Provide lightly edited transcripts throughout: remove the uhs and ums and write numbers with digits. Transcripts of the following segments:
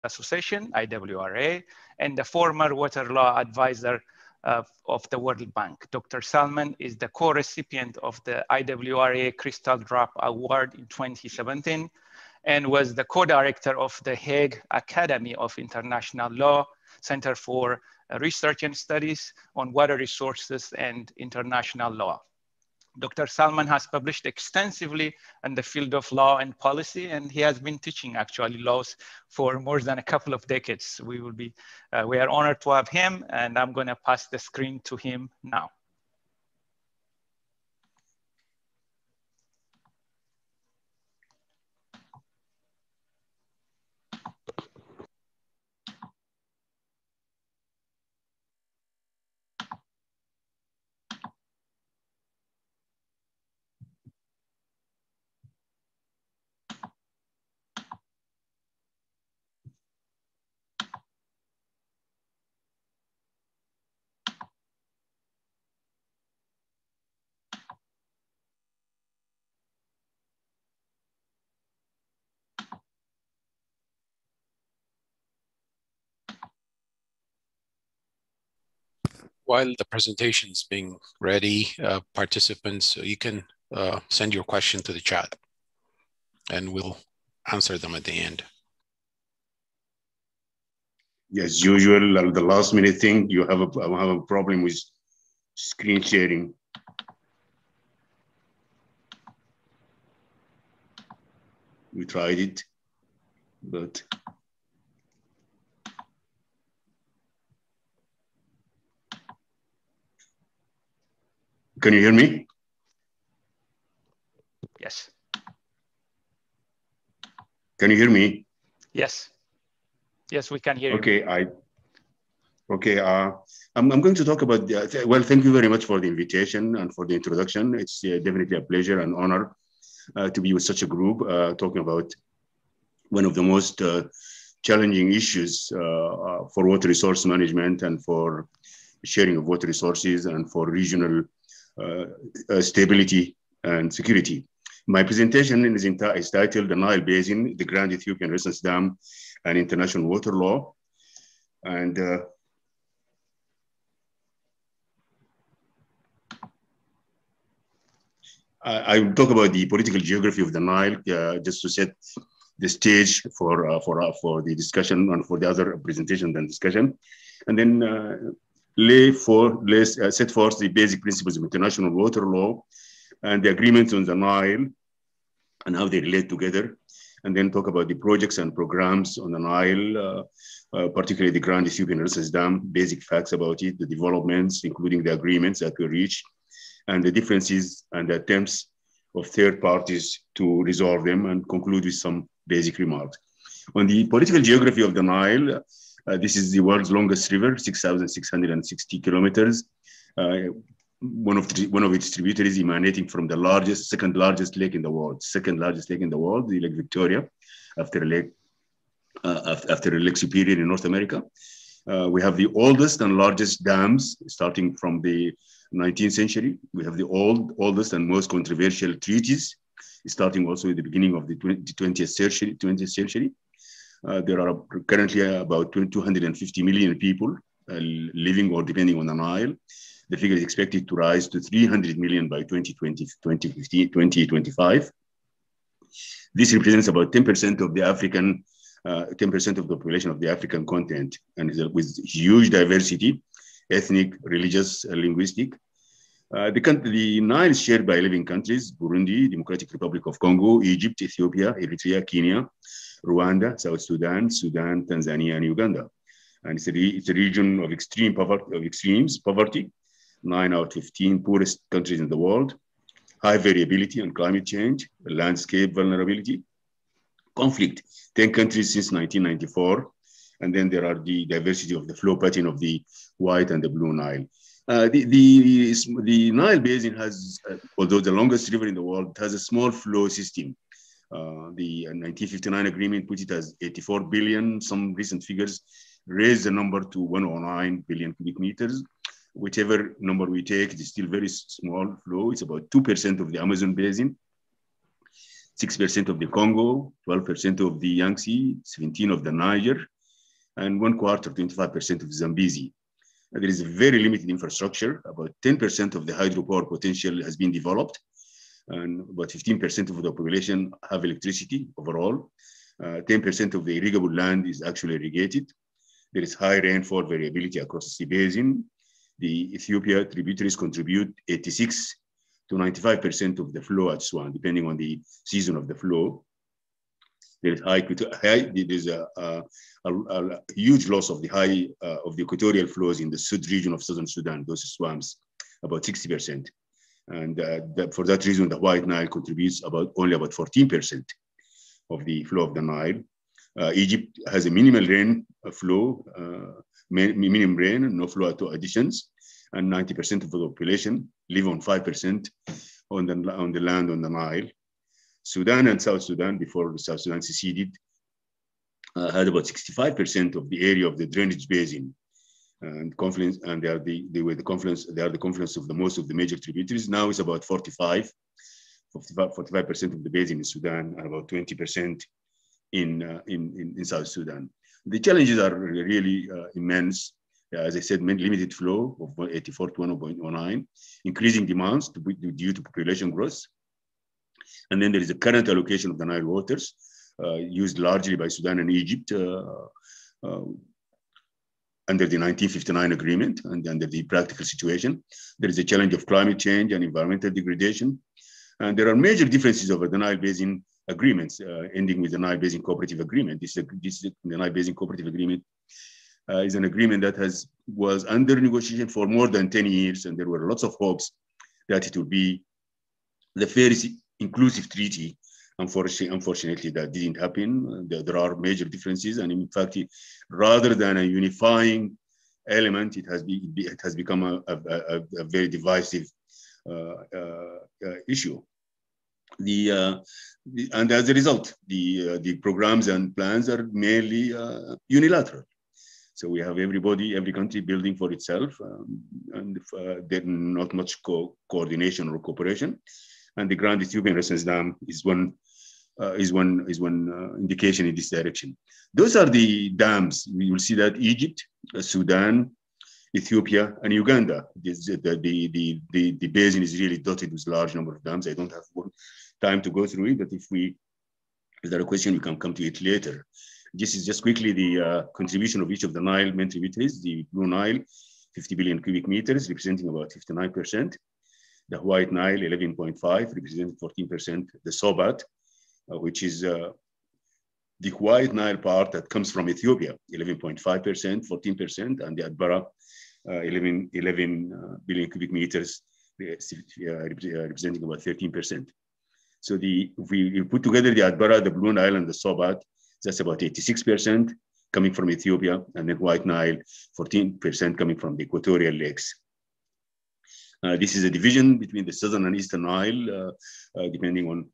Association, IWRA, and the former water law advisor of the World Bank. Dr. Salman is the co-recipient of the IWRA Crystal Drop Award in 2017 and was the co-director of the Hague Academy of International Law Center for Research and Studies on Water Resources and International Law. Dr. Salman has published extensively in the field of law and policy, and he has been teaching actually laws for more than a couple of decades. We are honored to have him, and I'm going to pass the screen to him now. While the presentation is being ready, participants, you can send your question to the chat and we'll answer them at the end. As usual, the last minute thing, I have a problem with screen sharing. We tried it, but can you hear me? Yes. Can you hear me? Yes. Yes, we can hear you. Okay, I'm going to talk about, well, thank you very much for the invitation and for the introduction. It's definitely a pleasure and honor to be with such a group talking about one of the most challenging issues for water resource management and for sharing of water resources and for regional stability and security. My presentation is titled The Nile Basin, the Grand Ethiopian Renaissance Dam and International Water Law. And I will talk about the political geography of the Nile, just to set the stage for the discussion and for the other presentation and discussion. And then set forth the basic principles of international water law and the agreements on the Nile and how they relate together, and then talk about the projects and programs on the Nile, particularly the Grand Ethiopian Renaissance Dam, basic facts about it, the developments, including the agreements that were reached, and the differences and the attempts of third parties to resolve them, and conclude with some basic remarks. On the political geography of the Nile, this is the world's longest river, 6,660 kilometers. One of its tributaries emanating from the second largest lake in the world, the Lake Victoria, after Lake Superior in North America. We have the oldest and largest dams starting from the 19th century. We have the oldest and most controversial treaties, starting also at the beginning of the 20th century. There are currently about 250 million people living or depending on the Nile. The figure is expected to rise to 300 million by 2025. This represents about 10% of the 10% of the population of the African continent, and with huge diversity, ethnic, religious, linguistic. The Nile is shared by 11 countries: Burundi, Democratic Republic of Congo, Egypt, Ethiopia, Eritrea, Kenya, Rwanda, South Sudan, Tanzania, and Uganda. And it's a region of extremes poverty, 9 out of 15 poorest countries in the world, high variability on climate change, landscape vulnerability, conflict, 10 countries since 1994, and then there are the diversity of the flow pattern of the White and the Blue Nile. The Nile Basin has, although the longest river in the world, has a small flow system. The 1959 agreement put it as 84 billion. Some recent figures raise the number to 109 billion cubic meters. Whichever number we take, it is still very small flow. It's about 2% of the Amazon Basin, 6% of the Congo, 12% of the Yangtze, 17% of the Niger, and 1/4, 25% of Zambezi. There is a very limited infrastructure. About 10% of the hydropower potential has been developed, and about 15% of the population have electricity overall. 10% of the irrigable land is actually irrigated. There is high rainfall variability across the basin. The Ethiopia tributaries contribute 86 to 95% of the flow at Swan, depending on the season of the flow. There is a huge loss of the equatorial flows in the Sud region of southern Sudan, those swamps, about 60%. And for that reason, the White Nile contributes only about 14% of the flow of the Nile. Egypt has a minimal rain flow, minimum rain, no flow additions, and 90% of the population live on 5% on the land on the Nile. Sudan and South Sudan, before South Sudan seceded, had about 65% of the area of the drainage basin, and confluence, and they are the confluence of most of the major tributaries. Now it's about 45% of the basin in Sudan, and about 20% in South Sudan. The challenges are really immense. As I said, limited flow of 84 to 1.09, increasing demands due to population growth. And then there is a current allocation of the Nile waters used largely by Sudan and Egypt under the 1959 agreement and under the practical situation. There is a challenge of climate change and environmental degradation. And there are major differences over the Nile Basin agreements, ending with the Nile Basin Cooperative Agreement. The Nile Basin Cooperative Agreement is an agreement that was under negotiation for more than 10 years, and there were lots of hopes that it would be the fairest inclusive treaty. Unfortunately, that didn't happen. There are major differences, and in fact, rather than a unifying element, it has become a very divisive issue. And as a result, the programs and plans are mainly unilateral. So we have every country building for itself, and there's not much coordination or cooperation. And the Grand Ethiopian Renaissance Dam is one indication in this direction. Those are the dams. We will see that Egypt, Sudan, Ethiopia, and Uganda. The basin is really dotted with a large number of dams. I don't have time to go through it, but if there are a question, we can come to it later. This is just quickly the contribution of each of the Nile main tributaries. The Blue Nile, 50 billion cubic meters, representing about 59%. The White Nile, 11.5, representing 14%. The Sobat, which is the White Nile part that comes from Ethiopia, 11.5%, 14%, and the Adbara, 11 billion cubic meters, representing about 13%. So if we put together the Adbara, the Blue Nile, and the Sobat, that's about 86% coming from Ethiopia, and then White Nile, 14% coming from the equatorial lakes. This is a division between the southern and eastern Nile, depending on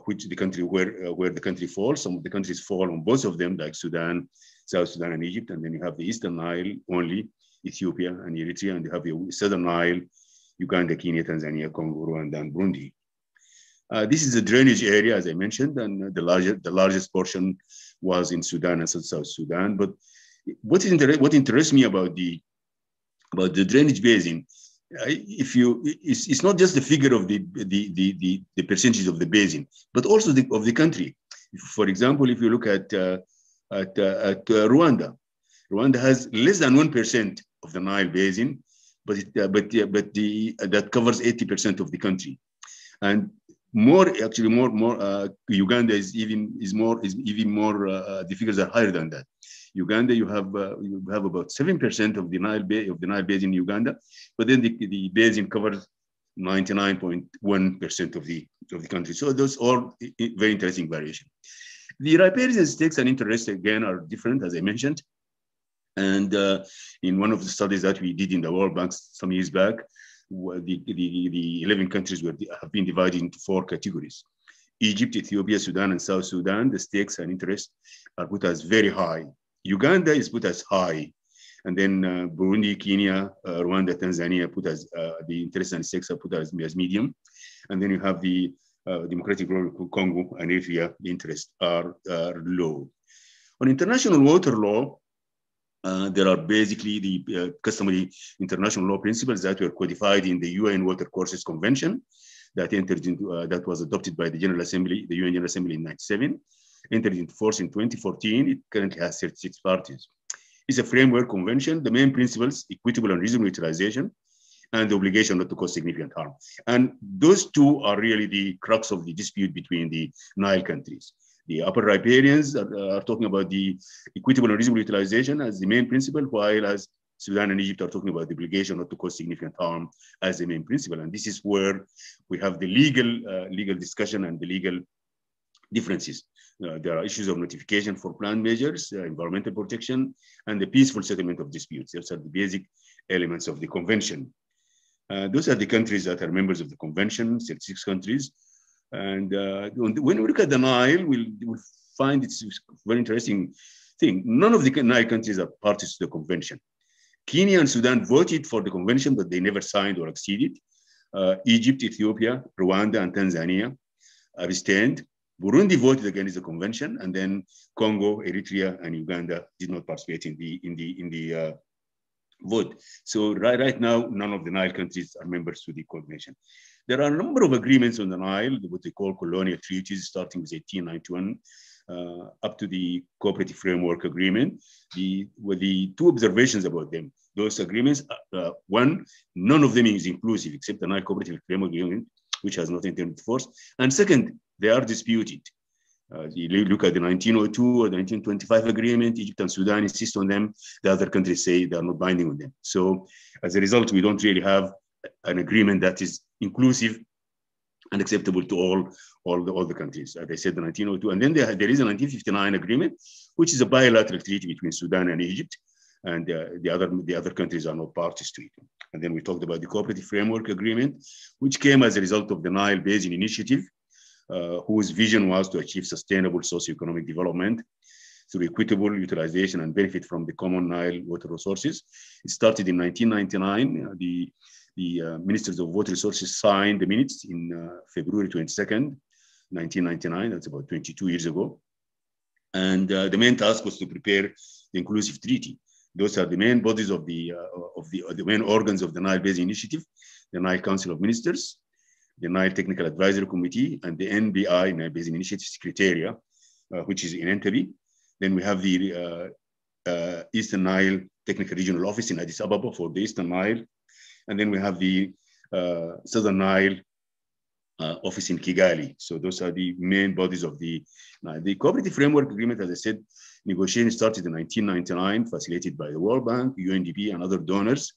which the country, where the country falls. Some of the countries fall on both of them, like Sudan, South Sudan, and Egypt. And then you have the eastern Nile only, Ethiopia and Eritrea, and you have the southern Nile, Uganda, Kenya, Tanzania, Congo, Rwanda, and Burundi. This is a drainage area, as I mentioned, and the largest portion was in Sudan and South Sudan. But what interests me about the drainage basin, it's not just the figure of the percentage of the basin, but also of the country. For example, if you look at Rwanda, Rwanda has less than 1% of the Nile Basin, but that covers 80% of the country, and Uganda is even more. The figures are higher than that. Uganda, you have about 7% of the Nile Basin in Uganda, but then the basin covers 99.1% of the country. So those are very interesting variation. The riparian stakes and interest again are different, as I mentioned. And in one of the studies that we did in the World Bank some years back, the 11 countries have been divided into 4 categories. Egypt, Ethiopia, Sudan, and South Sudan, the stakes and interest are put as very high. Uganda is put as high. And then Burundi, Kenya, Rwanda, Tanzania put as the interest and stakes are put as medium. And then you have the Democratic Republic of Congo and Eritrea, the interests are low. On international water law, There are basically the customary international law principles that were codified in the UN Water Courses Convention that entered into, that was adopted by the General Assembly, the UN General Assembly in 1997, entered into force in 2014. It currently has 36 parties. It's a framework convention. The main principles, equitable and reasonable utilization, and the obligation not to cause significant harm. And those two are really the crux of the dispute between the Nile countries. The upper riparians are talking about the equitable and reasonable utilization as the main principle, while as Sudan and Egypt are talking about the obligation not to cause significant harm as the main principle. And this is where we have the legal discussion and the legal differences. There are issues of notification for planned measures, environmental protection, and the peaceful settlement of disputes. Those are the basic elements of the convention. Those are the countries that are members of the convention, 36 countries. And when we look at the Nile, we'll find it's a very interesting thing. None of the Nile countries are parties to the convention. Kenya and Sudan voted for the convention, but they never signed or acceded. Egypt, Ethiopia, Rwanda, and Tanzania abstained. Burundi voted against the convention, and then Congo, Eritrea, and Uganda did not participate in the vote. So right now, none of the Nile countries are members to the convention. There are a number of agreements on the Nile, what they call colonial treaties, starting with 1891 up to the Cooperative Framework Agreement. With the two observations about them. Those agreements, one, none of them is inclusive except the Nile Cooperative Framework Agreement, which has not entered into force. And second, they are disputed. You look at the 1902 or the 1925 agreement, Egypt and Sudan insist on them. The other countries say they are not binding on them. So as a result, we don't really have an agreement that is inclusive and acceptable to all the countries. As I said, the 1902. And then there is a 1959 agreement, which is a bilateral treaty between Sudan and Egypt. And the other countries are not parties to it. And then we talked about the Cooperative Framework Agreement, which came as a result of the Nile Basin Initiative, whose vision was to achieve sustainable socioeconomic development through equitable utilization and benefit from the common Nile water resources. It started in 1999. The Ministers of Water Resources signed the minutes in February 22nd, 1999. That's about 22 years ago. And the main task was to prepare the inclusive treaty. Those are the main bodies of the main organs of the Nile Basin Initiative, the Nile Council of Ministers, the Nile Technical Advisory Committee, and the NBI, Nile Basin Initiative Secretariat, which is in Entebbe. Then we have the Eastern Nile Technical Regional Office in Addis Ababa for the Eastern Nile. And then we have the Southern Nile office in Kigali. So those are the main bodies of the Cooperative Framework Agreement. As I said, negotiations started in 1999, facilitated by the World Bank, UNDP, and other donors.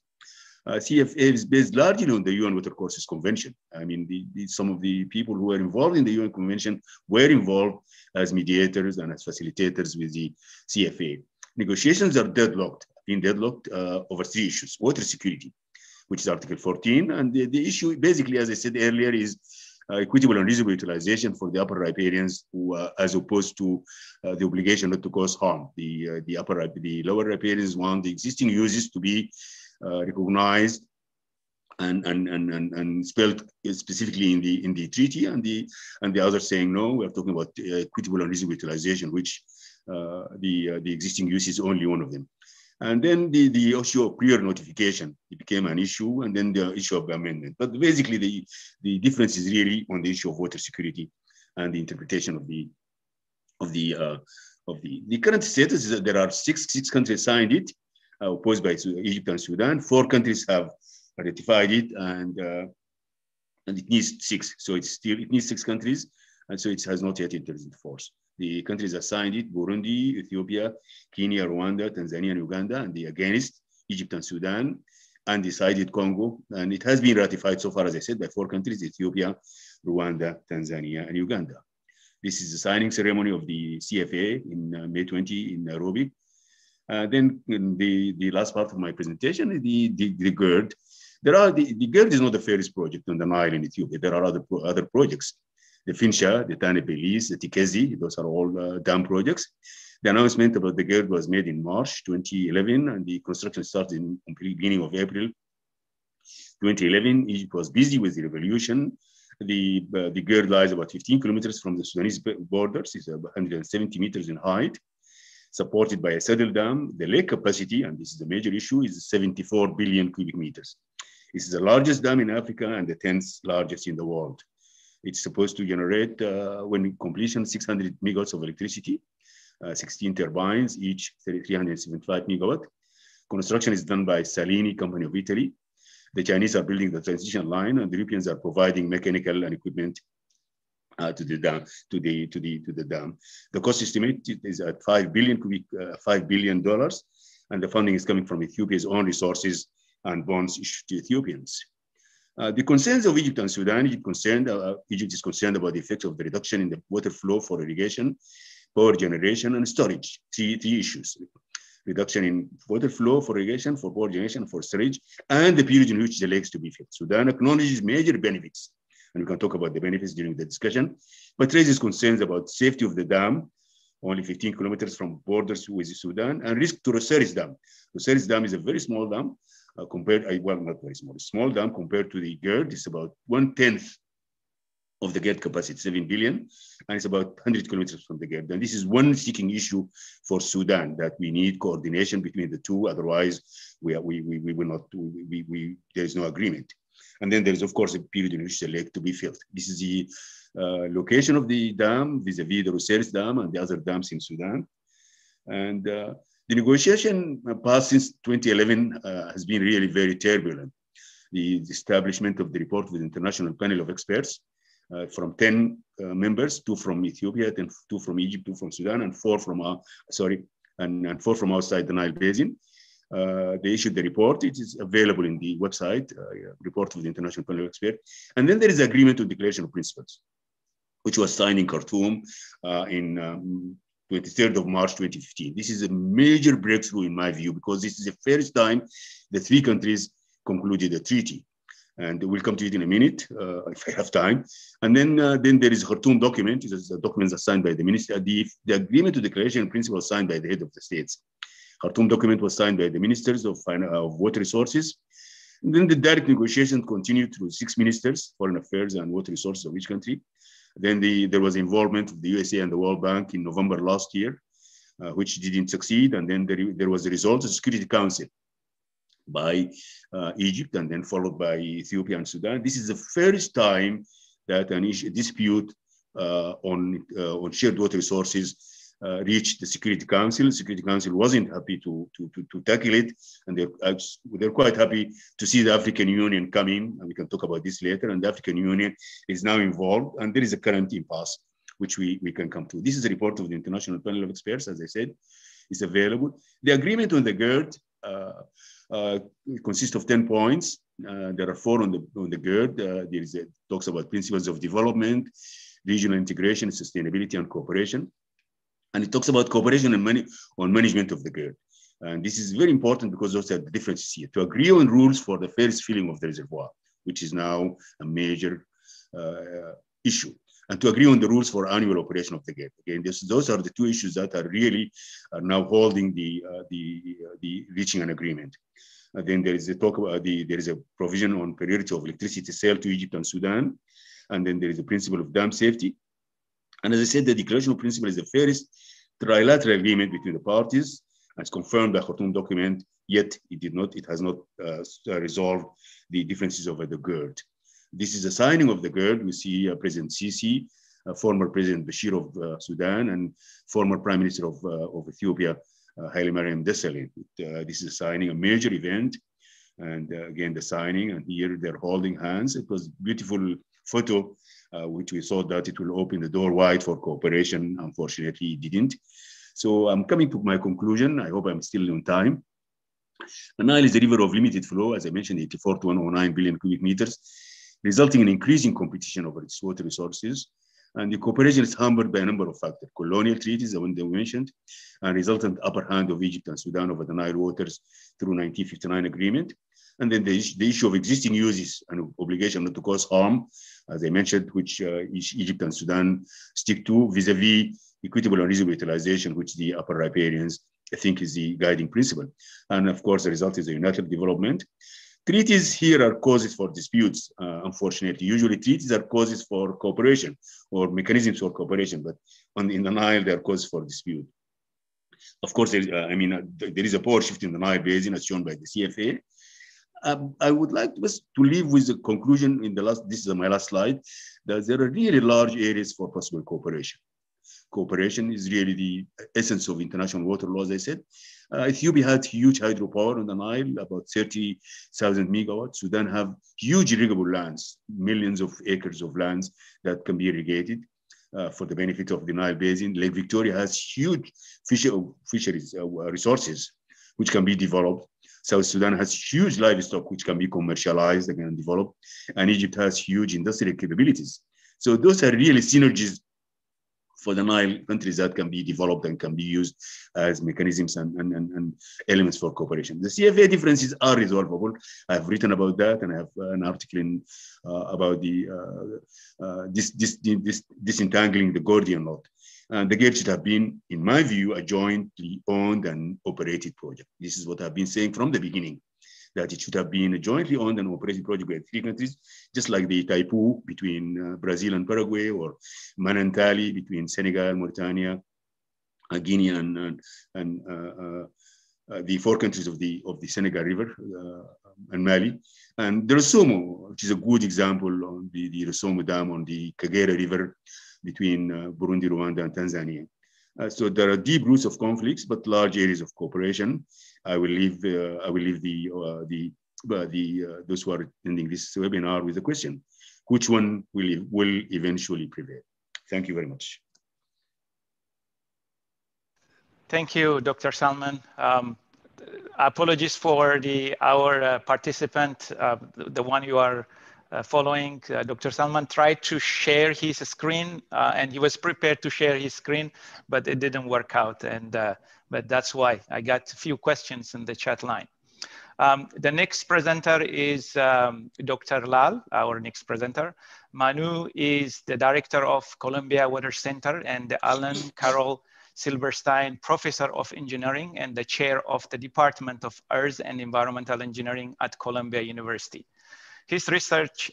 CFA is based largely on the UN Water Courses Convention. I mean, some of the people who were involved in the UN Convention were involved as mediators and as facilitators with the CFA. Negotiations are deadlocked over three issues: water security, which is Article 14. And the issue, basically, as I said earlier, is equitable and reasonable utilization for the upper riparians, as opposed to the obligation not to cause harm. The lower riparians want the existing uses to be recognized and spelled specifically in the treaty, and the others saying no, we are talking about equitable and reasonable utilization, which the existing use is only one of them. And then the issue of prior notification, it became an issue, and then the issue of amendment. But basically, the difference is really on the issue of water security and the interpretation of the current status is that there are six countries signed it, opposed by Egypt and Sudan. 4 countries have ratified it, and it needs 6. So it needs 6 countries, and so it has not yet entered into force. The countries that signed it: Burundi, Ethiopia, Kenya, Rwanda, Tanzania, and Uganda, and the against Egypt and Sudan, and decided Congo. And it has been ratified so far, as I said, by 4 countries: Ethiopia, Rwanda, Tanzania, and Uganda. This is the signing ceremony of the CFA in May 20 in Nairobi. Then in the last part of my presentation is the GERD. The GERD is not the fairest project on the Nile in Ethiopia. There are other projects. The Finsha, the Tane Belize, the Tikezi, those are all dam projects. The announcement about the GERD was made in March 2011, and the construction started in the beginning of April 2011. Egypt was busy with the revolution. The GERD lies about 15 kilometers from the Sudanese borders. It's about 170 meters in height. supported by a saddle dam. The lake capacity, and this is the major issue, is 74 billion cubic meters. This is the largest dam in Africa and the 10th largest in the world. It's supposed to generate, when completion, 600 megawatts of electricity, 16 turbines, each 375 megawatt. Construction is done by Salini Company of Italy. The Chinese are building the transition line, and the Europeans are providing mechanical and equipment to the dam. The cost estimate is at $5 billion, and the funding is coming from Ethiopia's own resources and bonds issued to Ethiopians. The concerns of Egypt and Sudan, Egypt is concerned about the effects of the reduction in the water flow for irrigation, power generation, and storage. Three issues: reduction in water flow for irrigation, for power generation, for storage, and the period in which the lakes to be filled. Sudan acknowledges major benefits, and we can talk about the benefits during the discussion, but raises concerns about safety of the dam, only 15 kilometers from borders with Sudan, and risk to Roseris Dam. Roseris Dam is a very small dam, well, not very small dam compared to the GERD. It's about 1/10 of the GERD capacity, 7 billion, and it's about 100 kilometers from the GERD. And this is one sticking issue for Sudan, that we need coordination between the two, otherwise we will not, there is no agreement. And then there is, of course, a period in which the lake to be filled. This is the location of the dam vis-a-vis the Roseris Dam and the other dams in Sudan. And the negotiation past since 2011 has been really very turbulent. The establishment of the report with the international panel of experts from 10 members, 2 from Ethiopia, 2 from Egypt, 2 from Sudan, and 4 from outside the Nile Basin. They issued the report. It is available in the website, report of the international panel of experts. And then there is agreement on declaration of principles, which was signed in Khartoum in 23rd of March 2015. This is a major breakthrough in my view, because this is the first time the 3 countries concluded a treaty. And we'll come to it in a minute, if I have time. And then there is a Khartoum document. It is a document signed by the minister. The agreement to declaration principle was signed by the head of the states. Khartoum document was signed by the ministers of water resources. And then the direct negotiation continued through 6 ministers, foreign affairs and water resources of each country. Then there was involvement of the USA and the World Bank in November last year, which didn't succeed. And then there was the result of the Security Council by Egypt, and then followed by Ethiopia and Sudan. This is the first time that a dispute on shared water resources reached the Security Council. The Security Council wasn't happy to tackle it, and they're quite happy to see the African Union come in, and we can talk about this later. And the African Union is now involved, and there is a current impasse, which we can come to. This is a report of the International Panel of Experts, as I said. It's available. The agreement on the GERD consists of 10 points. There are 4 on the GERD. There talks about principles of development, regional integration, sustainability, and cooperation. And it talks about cooperation on management of the GERD. And this is very important because those are the differences here. To agree on rules for the first filling of the reservoir, which is now a major issue, and to agree on the rules for annual operation of the GERD. Again, those are the 2 issues that are really now holding the reaching an agreement. Then there is a talk about there is a provision on priority of electricity sale to Egypt and Sudan, and then there is a principle of dam safety. And as I said, the declaration of principle is the first trilateral agreement between the parties, as confirmed by the Khartoum document. Yet it has not resolved the differences over the GERD. This is a signing of the GERD. We see President Sisi, former President Bashir of Sudan, and former Prime Minister of Ethiopia, Haile Mariam Desalegn. This is a signing, a major event. And again, the signing, and here they're holding hands. It was a beautiful photo, which we thought that it will open the door wide for cooperation. Unfortunately, it didn't. So I'm coming to my conclusion. I hope I'm still on time. The Nile is a river of limited flow, as I mentioned, 84 to 109 billion cubic meters, resulting in increasing competition over its water resources. And the cooperation is hampered by a number of factors. Colonial treaties, the one they mentioned, and resultant upper hand of Egypt and Sudan over the Nile waters through 1959 agreement. And then the issue of existing uses and obligation not to cause harm, as I mentioned, which Egypt and Sudan stick to vis-a-vis equitable and reasonable utilization, which the upper riparians, I think, is the guiding principle. And of course, the result is a united development. Treaties here are causes for disputes, unfortunately. Usually treaties are causes for cooperation or mechanisms for cooperation, but in the Nile, they are causes for dispute. Of course, there is a power shift in the Nile Basin as shown by the CFA. I would like to leave with a conclusion in this is my last slide, that there are really large areas for possible cooperation. Cooperation is really the essence of international water law, as I said. Ethiopia had huge hydropower on the Nile, about 30,000 megawatts. Sudan have huge irrigable lands, millions of acres of lands that can be irrigated for the benefit of the Nile Basin. Lake Victoria has huge fisheries resources which can be developed. South Sudan has huge livestock which can be commercialized and developed. And Egypt has huge industrial capabilities. So those are really synergies for the Nile countries that can be developed and can be used as mechanisms and elements for cooperation. The CFA differences are resolvable. I've written about that, and I have an article about disentangling the Gordian knot. And the GERD should have been, in my view, a jointly owned and operated project. This is what I've been saying from the beginning, that it should have been a jointly owned and operated project by 3 countries, just like the Taipu between Brazil and Paraguay, or Manantali between Senegal, Mauritania, Guinea, and the 4 countries of the Senegal River and Mali. And the Rusumo, which is a good example on the Rusumo Dam on the Kagera River between Burundi, Rwanda, and Tanzania. So there are deep roots of conflicts, but large areas of cooperation. I will leave those who are attending this webinar with a question: which one will eventually prevail? Thank you very much. Thank you, Dr. Salman. Apologies for our participant, the one you are following. Dr. Salman tried to share his screen, and he was prepared to share his screen, but it didn't work out. But that's why I got a few questions in the chat line. The next presenter is Dr. Lal, our next presenter. Manu is the director of Columbia Water Center and the Alan Carroll Silverstein Professor of Engineering and the chair of the Department of Earth and Environmental Engineering at Columbia University. His research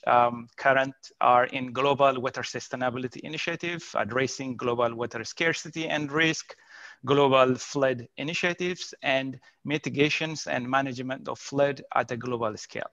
current are in global water sustainability initiative, addressing global water scarcity and risk, global flood initiatives, and mitigations and management of flood at a global scale.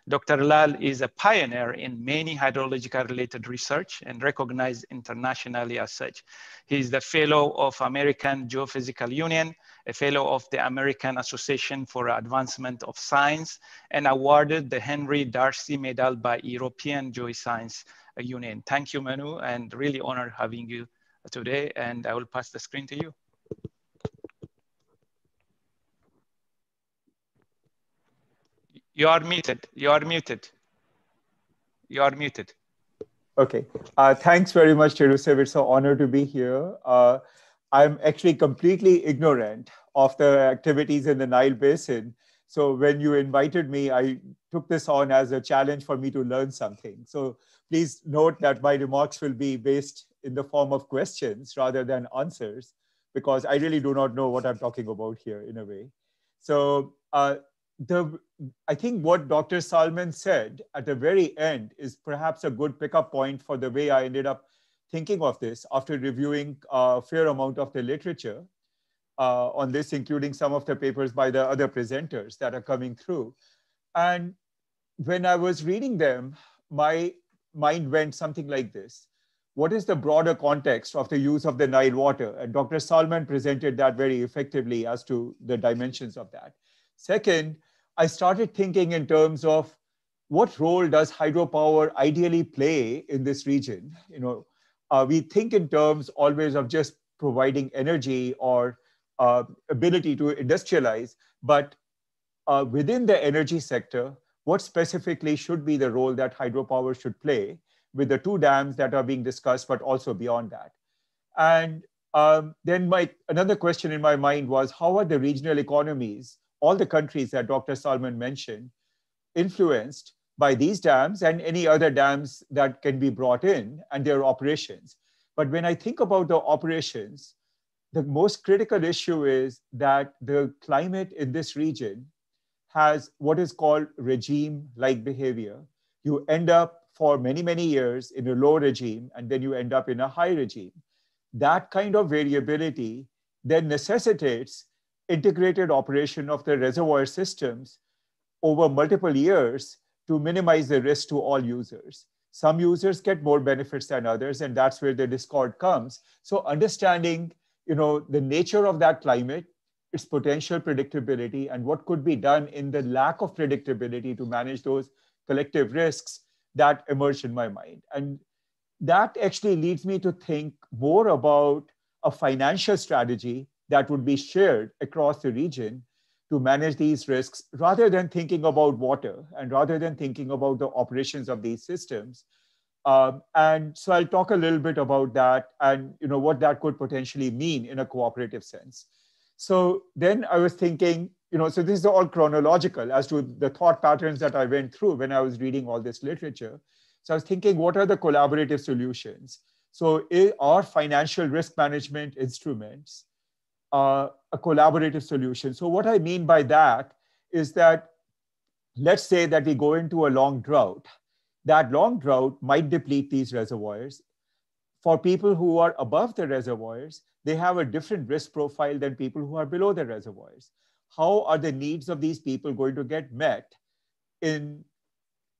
Dr. Lal is a pioneer in many hydrological related research and recognized internationally as such. He is the fellow of American Geophysical Union, a fellow of the American Association for Advancement of Science, and awarded the Henry Darcy Medal by European Geoscience Union. Thank you, Manu, and really honored having you today. And I will pass the screen to you. You are muted. You are muted. You are muted. Okay. Thanks very much, Cherusev. It's an honor to be here. I'm actually completely ignorant of the activities in the Nile Basin. So when you invited me, I took this on as a challenge for me to learn something. So please note that my remarks will be based in the form of questions rather than answers, because I really do not know what I'm talking about here in a way. So I think what Dr. Salman said at the very end is perhaps a good pickup point for the way I ended up thinking of this after reviewing a fair amount of the literature on this, including some of the papers by the other presenters that are coming through. And when I was reading them, my mind went something like this. What is the broader context of the use of the Nile water? And Dr. Salman presented that very effectively as to the dimensions of that. Second, I started thinking in terms of what role does hydropower ideally play in this region? You know, we think in terms always of just providing energy or ability to industrialize, but within the energy sector, what specifically should be the role that hydropower should play with the 2 dams that are being discussed, but also beyond that? And then another question in my mind was, how are the regional economies, all the countries that Dr. Salman mentioned, influenced by these dams and any other dams that can be brought in and their operations? But when I think about the operations, the most critical issue is that the climate in this region has what is called regime-like behavior. You end up for many, many years in a low regime, and then you end up in a high regime. That kind of variability then necessitates integrated operation of the reservoir systems over multiple years to minimize the risk to all users. Some users get more benefits than others, and that's where the discord comes. So understanding, the nature of that climate, its potential predictability, and what could be done in the lack of predictability to manage those collective risks, that emerged in my mind. And that actually leads me to think more about a financial strategy that would be shared across the region to manage these risks, rather than thinking about water and rather than thinking about the operations of these systems. And so I'll talk a little bit about that and what that could potentially mean in a cooperative sense. So then I was thinking, so this is all chronological as to the thought patterns that I went through when I was reading all this literature. So I was thinking, what are the collaborative solutions? So are financial risk management instruments a collaborative solution? So what I mean by that is that, let's say that we go into a long drought. That long drought might deplete these reservoirs. For people who are above the reservoirs, they have a different risk profile than people who are below the reservoirs. How are the needs of these people going to get met in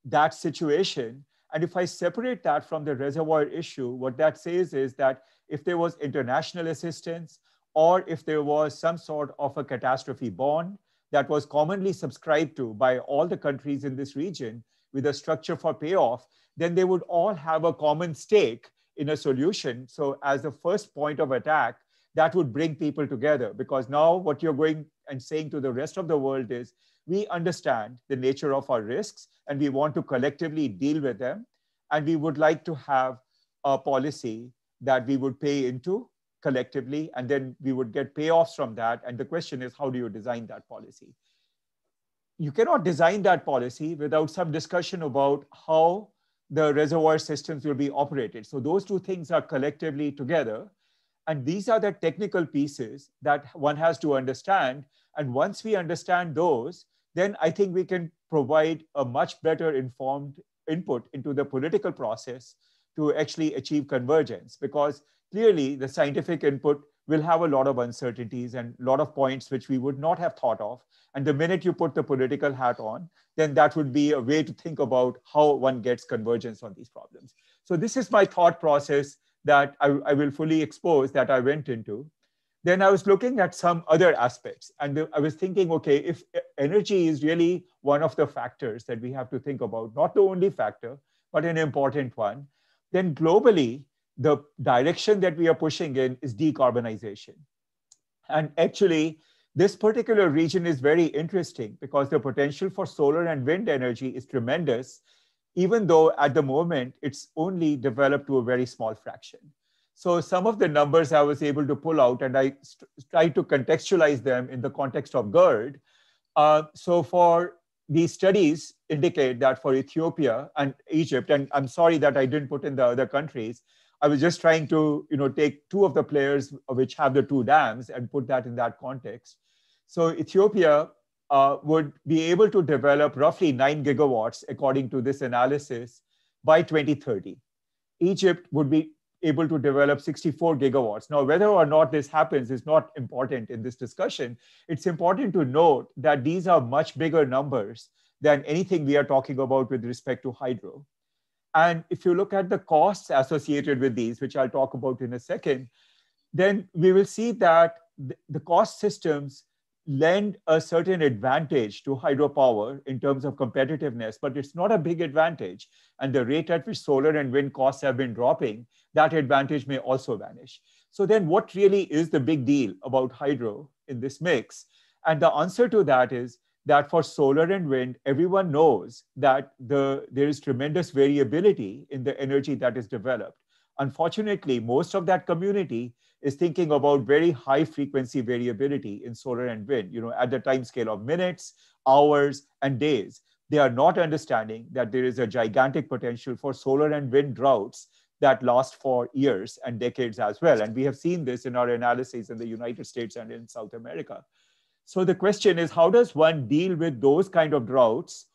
that situation? And if I separate that from the reservoir issue, what that says is that if there was international assistance, or if there was some sort of a catastrophe bond that was commonly subscribed to by all the countries in this region with a structure for payoff, then they would all have a common stake in a solution. So as the first point of attack, that would bring people together, because now what you're going and saying to the rest of the world is, we understand the nature of our risks and we want to collectively deal with them. And we would like to have a policy that we would pay into collectively, and then we would get payoffs from that. And the question is, how do you design that policy? You cannot design that policy without some discussion about how the reservoir systems will be operated. So those two things are collectively together. And these are the technical pieces that one has to understand. And once we understand those, then I think we can provide a much better informed input into the political process to actually achieve convergence, because clearly the scientific input will have a lot of uncertainties and a lot of points which we would not have thought of. And the minute you put the political hat on, then that would be a way to think about how one gets convergence on these problems. So this is my thought process that I will fully expose that I went into. Then I was looking at some other aspects, and I was thinking, okay, if energy is really one of the factors that we have to think about, not the only factor, but an important one, then globally, the direction that we are pushing in is decarbonization. And actually, this particular region is very interesting because the potential for solar and wind energy is tremendous, even though at the moment, it's only developed to a very small fraction. So some of the numbers I was able to pull out, and I tried to contextualize them in the context of GERD. So for these studies indicate that for Ethiopia and Egypt, and I'm sorry that I didn't put in the other countries, I was just trying to take two of the players which have the two dams and put that in that context. So Ethiopia would be able to develop roughly 9 gigawatts, according to this analysis, by 2030. Egypt would be able to develop 64 gigawatts. Now, whether or not this happens is not important in this discussion. It's important to note that these are much bigger numbers than anything we are talking about with respect to hydro. And if you look at the costs associated with these, which I'll talk about in a second, then we will see that the cost systems lend a certain advantage to hydropower in terms of competitiveness, but it's not a big advantage. And the rate at which solar and wind costs have been dropping, that advantage may also vanish. So then what really is the big deal about hydro in this mix? And the answer to that is that for solar and wind, everyone knows that there is tremendous variability in the energy that is developed. Unfortunately, most of that community is thinking about very high frequency variability in solar and wind, at the time scale of minutes, hours, and days. They are not understanding that there is a gigantic potential for solar and wind droughts that last for years and decades as well. And we have seen this in our analyses in the United States and in South America. So the question is, how does one deal with those kind of droughts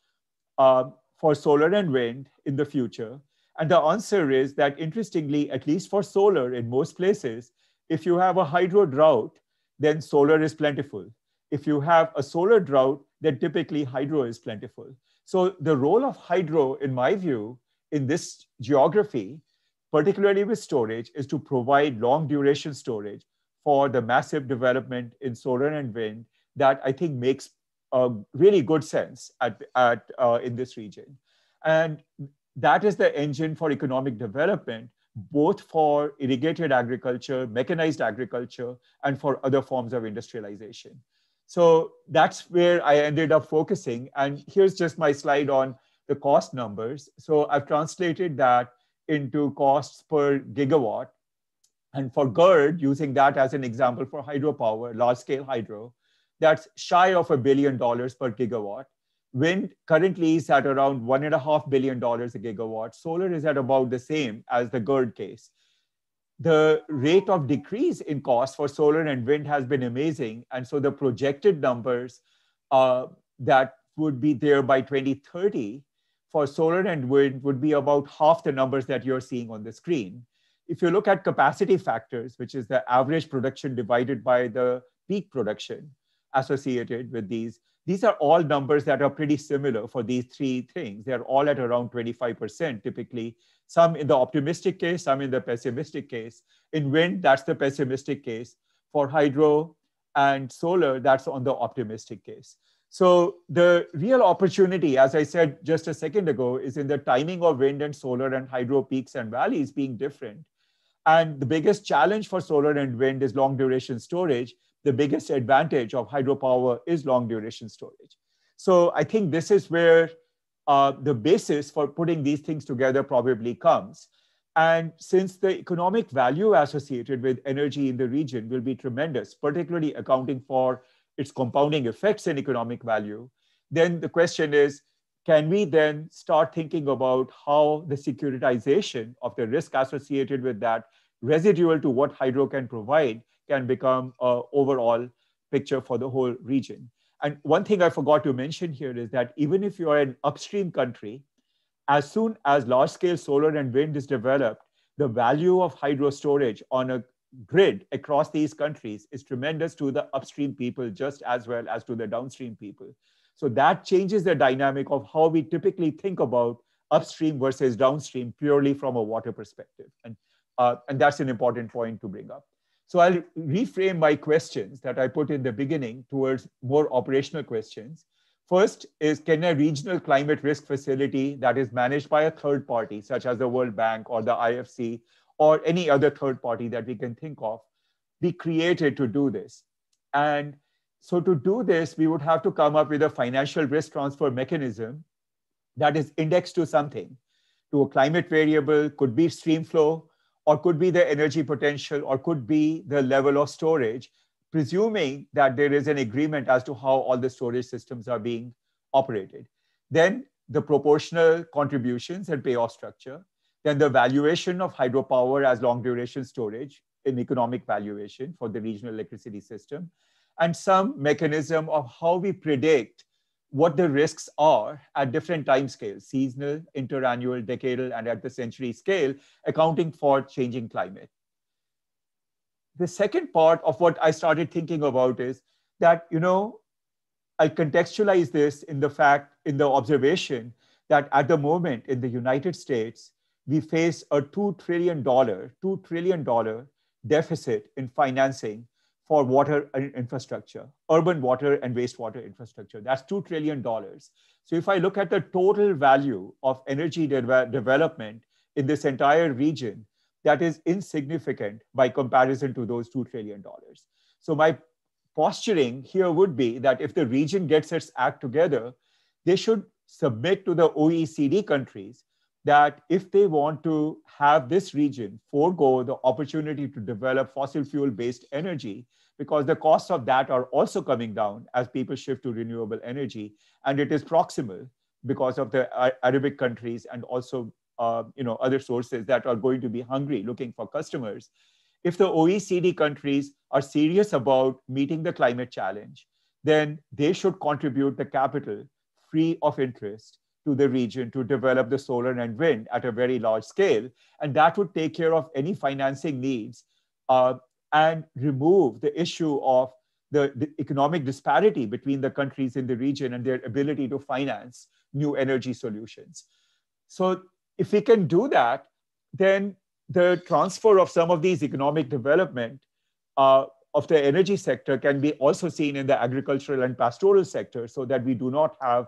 for solar and wind in the future? And the answer is that, interestingly, at least for solar in most places, if you have a hydro drought, then solar is plentiful. If you have a solar drought, then typically hydro is plentiful. So the role of hydro, in my view, in this geography, particularly with storage, is to provide long duration storage for the massive development in solar and wind that I think makes really good sense in this region. And that is the engine for economic development, both for irrigated agriculture, mechanized agriculture, and for other forms of industrialization. So that's where I ended up focusing. And here's just my slide on the cost numbers. So I've translated that into costs per gigawatt. And for GERD, using that as an example for hydropower, large-scale hydro, that's shy of $1 billion per gigawatt. Wind currently is at around $1.5 billion a gigawatt. Solar is at about the same as the GERD case. The rate of decrease in cost for solar and wind has been amazing. And so the projected numbers that would be there by 2030 for solar and wind would be about half the numbers that you're seeing on the screen. If you look at capacity factors, which is the average production divided by the peak production associated with these are all numbers that are pretty similar for these three things. They're all at around 25% typically, some in the optimistic case, some in the pessimistic case. In wind, that's the pessimistic case. For hydro and solar, that's on the optimistic case. So the real opportunity, as I said just a second ago, is in the timing of wind and solar and hydro peaks and valleys being different. And the biggest challenge for solar and wind is long duration storage. The biggest advantage of hydropower is long duration storage. So I think this is where the basis for putting these things together probably comes. And since the economic value associated with energy in the region will be tremendous, particularly accounting for its compounding effects in economic value, then the question is, can we then start thinking about how the securitization of the risk associated with that, residual to what hydro can provide, can become an overall picture for the whole region. And one thing I forgot to mention here is that even if you are an upstream country, as soon as large-scale solar and wind is developed, the value of hydro storage on a grid across these countries is tremendous to the upstream people just as well as to the downstream people. So that changes the dynamic of how we typically think about upstream versus downstream purely from a water perspective. And that's an important point to bring up. So I'll reframe my questions that I put in the beginning towards more operational questions. First is, can a regional climate risk facility that is managed by a third party, such as the World Bank or the IFC, or any other third party that we can think of, be created to do this? And so to do this, we would have to come up with a financial risk transfer mechanism that is indexed to something, to a climate variable, could be stream flow, or could be the energy potential, or could be the level of storage, presuming that there is an agreement as to how all the storage systems are being operated. Then the proportional contributions and payoff structure. Then the valuation of hydropower as long duration storage in economic valuation for the regional electricity system. And some mechanism of how we predict what the risks are at different time scales, seasonal, interannual, decadal, and at the century scale, accounting for changing climate. The second part of what I started thinking about is that, I contextualize this in the observation that at the moment in the United States, we face a $2 trillion deficit in financing for water infrastructure, urban water and wastewater infrastructure. That's $2 trillion. So if I look at the total value of energy development in this entire region, that is insignificant by comparison to those $2 trillion. So my posturing here would be that if the region gets its act together, they should submit to the OECD countries that if they want to have this region forego the opportunity to develop fossil fuel-based energy, because the costs of that are also coming down as people shift to renewable energy, and it is proximal because of the Arabic countries and also other sources that are going to be hungry looking for customers. If the OECD countries are serious about meeting the climate challenge, then they should contribute the capital free of interest to the region to develop the solar and wind at a very large scale. And that would take care of any financing needs and remove the issue of the economic disparity between the countries in the region and their ability to finance new energy solutions. So if we can do that, then the transfer of some of these economic development of the energy sector can be also seen in the agricultural and pastoral sector, so that we do not have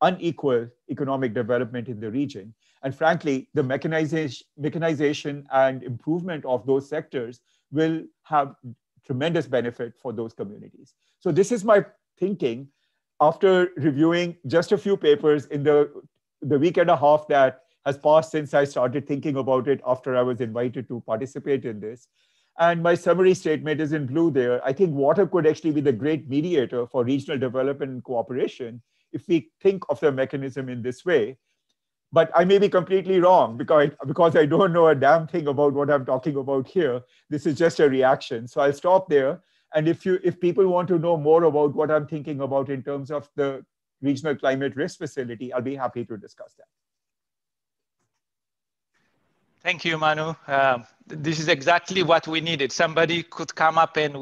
unequal economic development in the region. And frankly, the mechanization and improvement of those sectors will have tremendous benefit for those communities. So this is my thinking after reviewing just a few papers in the week and a half that has passed since I started thinking about it after I was invited to participate in this. And my summary statement is in blue there. I think water could actually be the great mediator for regional development and cooperation if we think of the mechanism in this way. But I may be completely wrong because I don't know a damn thing about what I'm talking about here. This is just a reaction. So I'll stop there. And if people want to know more about what I'm thinking about in terms of the Regional Climate Risk Facility, I'll be happy to discuss that. Thank you, Manu. This is exactly what we needed. Somebody could come up and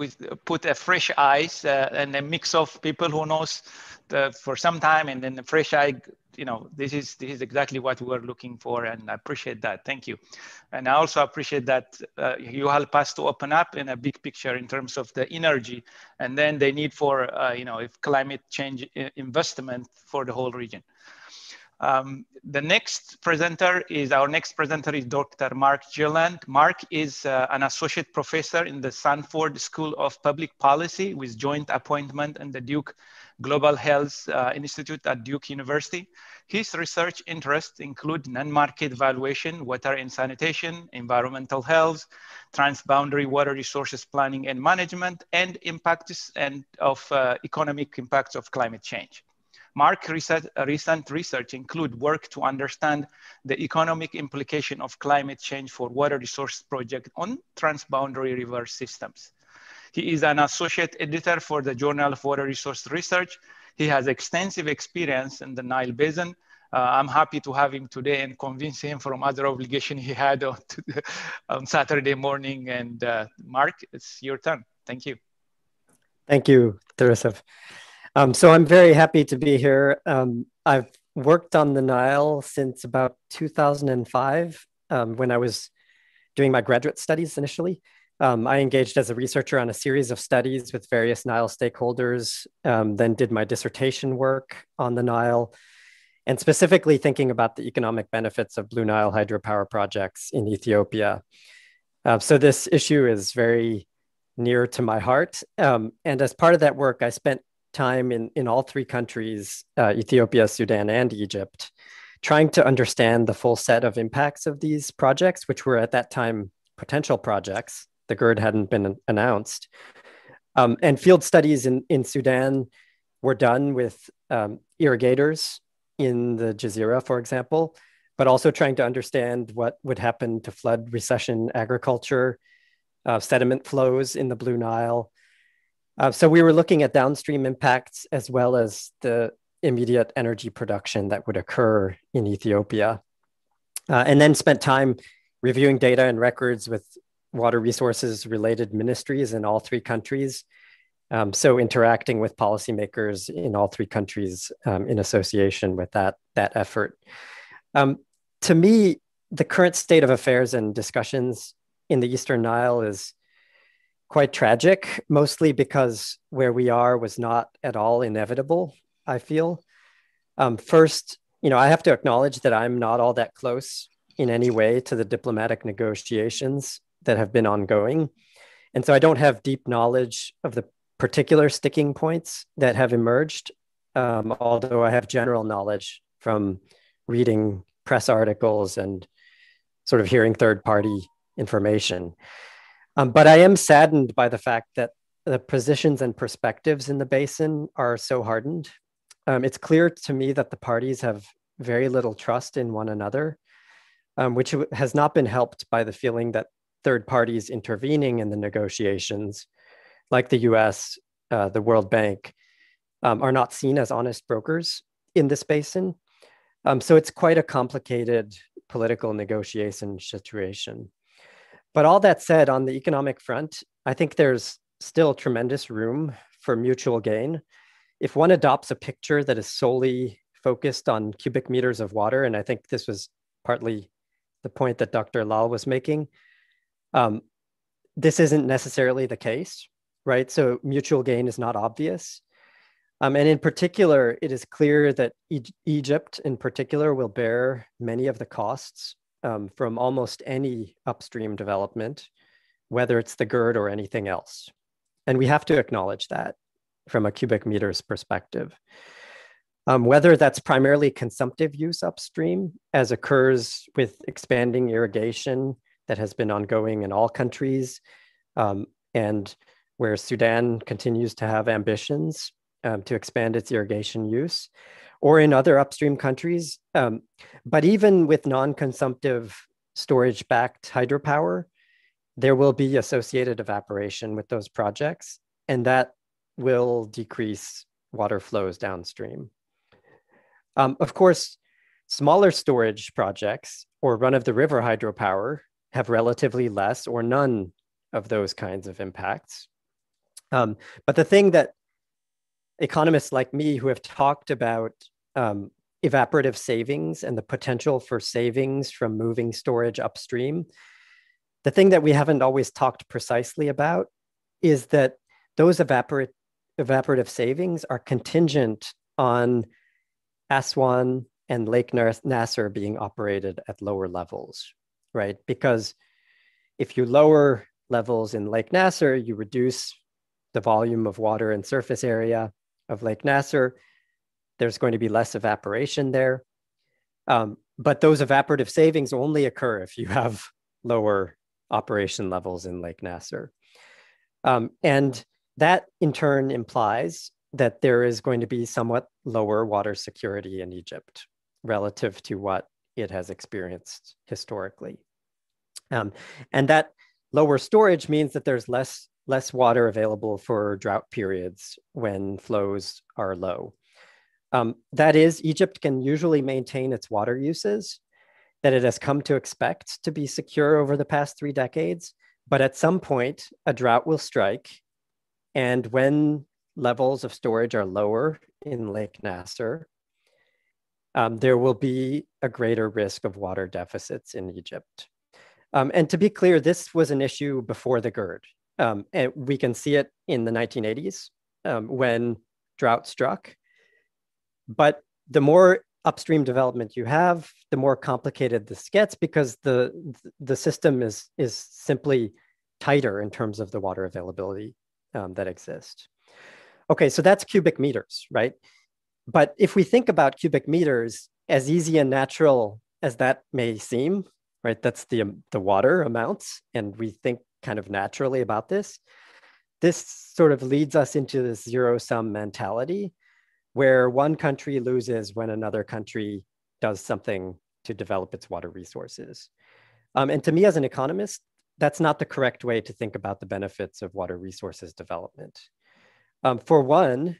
put a fresh eyes and a mix of people who knows for some time, and then the fresh eye. You know, this is exactly what we were looking for, and I appreciate that. Thank you. And I also appreciate that you help us to open up in a big picture in terms of the energy, and then the need for if climate change investment for the whole region. The next presenter is Dr. Mark Gilland. Mark is an associate professor in the Sanford School of Public Policy with joint appointment in the Duke Global Health Institute at Duke University. His research interests include non-market valuation, water and sanitation, environmental health, transboundary water resources planning and management, and impacts of economic impacts of climate change. Mark's recent research include work to understand the economic implication of climate change for water resource projects on transboundary river systems. He is an associate editor for the Journal of Water Resource Research. He has extensive experience in the Nile Basin. I'm happy to have him today and convince him from other obligation he had on Saturday morning. And Mark, it's your turn. Thank you. Thank you, Teresa. So I'm very happy to be here. I've worked on the Nile since about 2005 when I was doing my graduate studies initially. I engaged as a researcher on a series of studies with various Nile stakeholders, then did my dissertation work on the Nile, and specifically thinking about the economic benefits of Blue Nile hydropower projects in Ethiopia. So this issue is very near to my heart. And as part of that work, I spent time in all three countries, Ethiopia, Sudan, and Egypt, trying to understand the full set of impacts of these projects, which were at that time potential projects. The GERD hadn't been announced. And field studies in Sudan were done with irrigators in the Jazeera, for example, but also trying to understand what would happen to flood recession agriculture, sediment flows in the Blue Nile. So we were looking at downstream impacts as well as the immediate energy production that would occur in Ethiopia. And then spent time reviewing data and records with water resources related ministries in all three countries. So interacting with policymakers in all three countries in association with that effort. To me, the current state of affairs and discussions in the Eastern Nile is quite tragic, mostly because where we are was not at all inevitable, I feel. First, I have to acknowledge that I'm not all that close in any way to the diplomatic negotiations that have been ongoing. And so I don't have deep knowledge of the particular sticking points that have emerged, although I have general knowledge from reading press articles and sort of hearing third-party information. But I am saddened by the fact that the positions and perspectives in the basin are so hardened. It's clear to me that the parties have very little trust in one another, which has not been helped by the feeling that third parties intervening in the negotiations, like the US, the World Bank, are not seen as honest brokers in this basin. So it's quite a complicated political negotiation situation. But all that said, on the economic front, I think there's still tremendous room for mutual gain. If one adopts a picture that is solely focused on cubic meters of water, and I think this was partly the point that Dr. Lal was making, this isn't necessarily the case, right? So mutual gain is not obvious. And in particular, it is clear that Egypt in particular will bear many of the costs from almost any upstream development, whether it's the GERD or anything else. And we have to acknowledge that from a cubic meters perspective. Whether that's primarily consumptive use upstream, as occurs with expanding irrigation that has been ongoing in all countries, and where Sudan continues to have ambitions to expand its irrigation use, or in other upstream countries. But even with non-consumptive storage-backed hydropower, there will be associated evaporation with those projects, and that will decrease water flows downstream. Of course, smaller storage projects or run-of-the-river hydropower have relatively less or none of those kinds of impacts. But the thing that economists like me who have talked about evaporative savings and the potential for savings from moving storage upstream, the thing that we haven't always talked precisely about is that those evaporative savings are contingent on Aswan and Lake Nasser being operated at lower levels, right? Because if you lower levels in Lake Nasser, you reduce the volume of water and surface area of Lake Nasser. There's going to be less evaporation there. But those evaporative savings only occur if you have lower operation levels in Lake Nasser. And that in turn implies that there is going to be somewhat lower water security in Egypt relative to what it has experienced historically. And that lower storage means that there's less water available for drought periods when flows are low. That is, Egypt can usually maintain its water uses that it has come to expect to be secure over the past 3 decades, but at some point, a drought will strike. And when levels of storage are lower in Lake Nasser, there will be a greater risk of water deficits in Egypt. And to be clear, this was an issue before the GERD. And we can see it in the 1980s when drought struck. But the more upstream development you have, the more complicated this gets because the system is simply tighter in terms of the water availability that exists. Okay, so that's cubic meters, right? But if we think about cubic meters, as easy and natural as that may seem, right? That's the water amounts, and we think kind of naturally about this. This sort of leads us into this zero-sum mentality, where one country loses when another country does something to develop its water resources. And to me, as an economist, that's not the correct way to think about the benefits of water resources development. For one,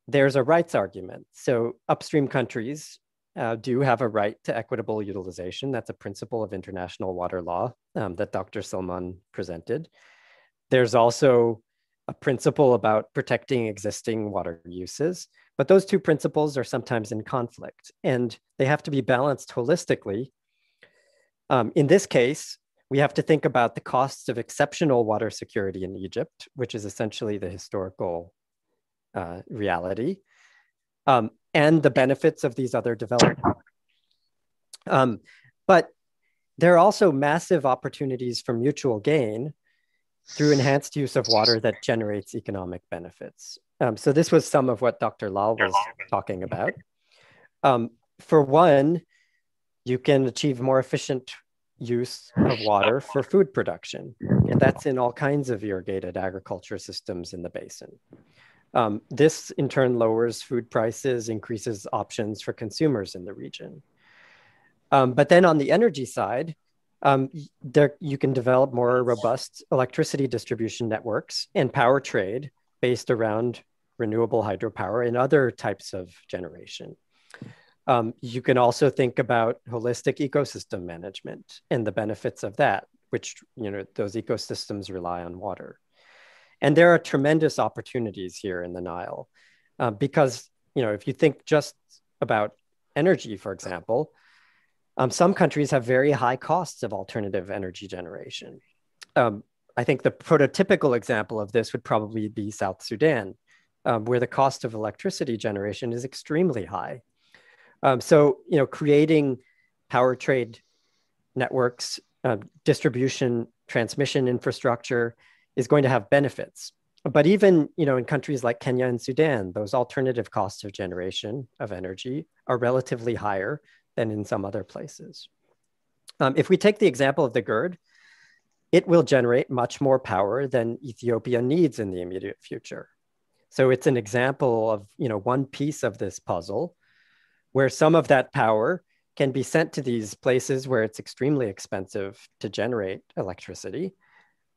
there's a rights argument. So upstream countries do have a right to equitable utilization. That's a principle of international water law that Dr. Salman presented. There's also a principle about protecting existing water uses, but those two principles are sometimes in conflict and they have to be balanced holistically. In this case, we have to think about the costs of exceptional water security in Egypt, which is essentially the historical reality, and the benefits of these other developments. But there are also massive opportunities for mutual gain through enhanced use of water that generates economic benefits. So this was some of what Dr. Lal was talking about. For one, you can achieve more efficient use of water for food production, and that's in all kinds of irrigated agriculture systems in the basin. This in turn lowers food prices, increases options for consumers in the region. But then on the energy side, you can develop more robust electricity distribution networks and power trade based around renewable hydropower and other types of generation. You can also think about holistic ecosystem management and the benefits of that, which, those ecosystems rely on water. And there are tremendous opportunities here in the Nile because, if you think just about energy, for example, some countries have very high costs of alternative energy generation. I think the prototypical example of this would probably be South Sudan, where the cost of electricity generation is extremely high. So, creating power trade networks, distribution, transmission infrastructure is going to have benefits. But even, in countries like Kenya and Sudan, those alternative costs of generation of energy are relatively higher than in some other places. If we take the example of the GERD, it will generate much more power than Ethiopia needs in the immediate future. So it's an example of, one piece of this puzzle where some of that power can be sent to these places where it's extremely expensive to generate electricity.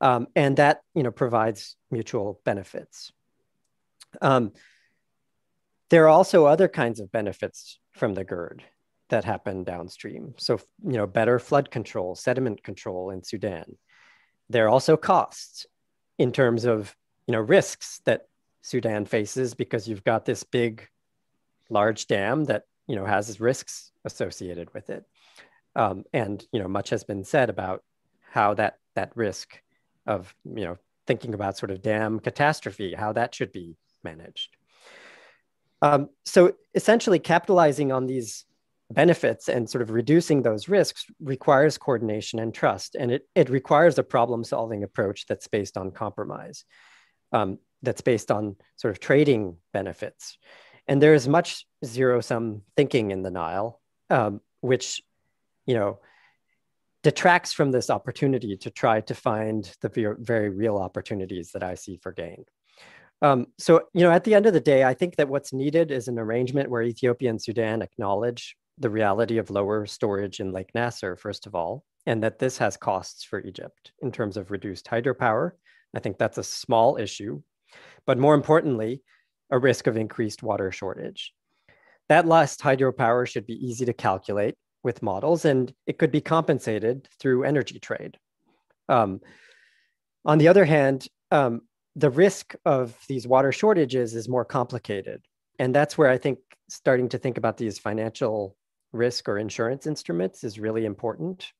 And that, provides mutual benefits. There are also other kinds of benefits from the GERD that happen downstream. So, better flood control, sediment control in Sudan. There are also costs in terms of, risks that Sudan faces because you've got this big, large dam that, has risks associated with it. And, much has been said about how that risk of, thinking about sort of dam catastrophe, how that should be managed. So essentially capitalizing on these benefits and sort of reducing those risks requires coordination and trust. And it requires a problem-solving approach that's based on compromise, that's based on sort of trading benefits. And there is much zero-sum thinking in the Nile, which, detracts from this opportunity to try to find the very real opportunities that I see for gain. So, at the end of the day, I think that what's needed is an arrangement where Ethiopia and Sudan acknowledge the reality of lower storage in Lake Nasser, first of all, and that this has costs for Egypt in terms of reduced hydropower. I think that's a small issue, but more importantly, a risk of increased water shortage. That last hydropower should be easy to calculate with models, and it could be compensated through energy trade. On the other hand, the risk of these water shortages is more complicated. And that's where I think starting to think about these financial risk or insurance instruments is really important.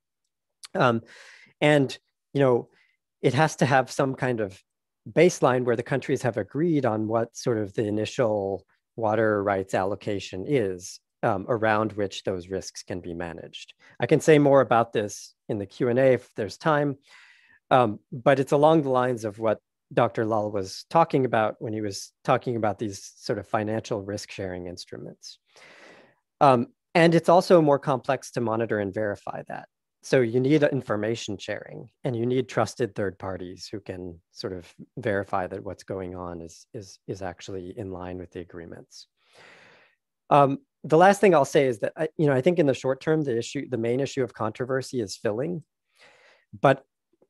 And, it has to have some kind of baseline where the countries have agreed on what sort of the initial water rights allocation is, around which those risks can be managed. I can say more about this in the Q&A if there's time, but it's along the lines of what Dr. Lal was talking about when he was talking about these sort of financial risk-sharing instruments. And it's also more complex to monitor and verify that. So you need information sharing, and you need trusted third parties who can sort of verify that what's going on is actually in line with the agreements. The last thing I'll say is that I think in the short term, the main issue of controversy is filling. But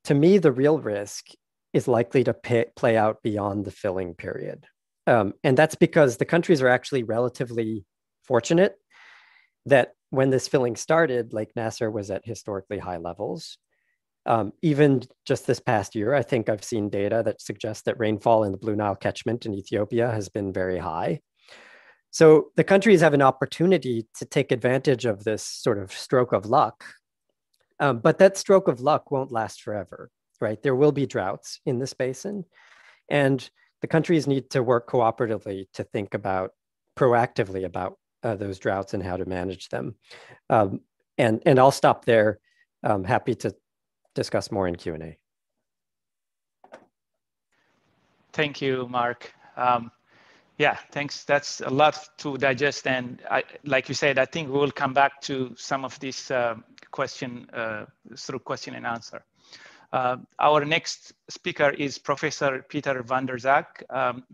to me, the real risk is likely to play out beyond the filling period. And that's because the countries are actually relatively fortunate that when this filling started, Lake Nasser was at historically high levels. Even just this past year, I think I've seen data that suggests that rainfall in the Blue Nile catchment in Ethiopia has been very high. So the countries have an opportunity to take advantage of this sort of stroke of luck, but that stroke of luck won't last forever, right? There will be droughts in this basin, and the countries need to work cooperatively to think proactively about those droughts and how to manage them. And I'll stop there. I'm happy to discuss more in Q&A. Thank you, Mark. Yeah, thanks. That's a lot to digest. And like you said, I think we will come back to some of this through question and answer. Our next speaker is Professor Peter van der Zak.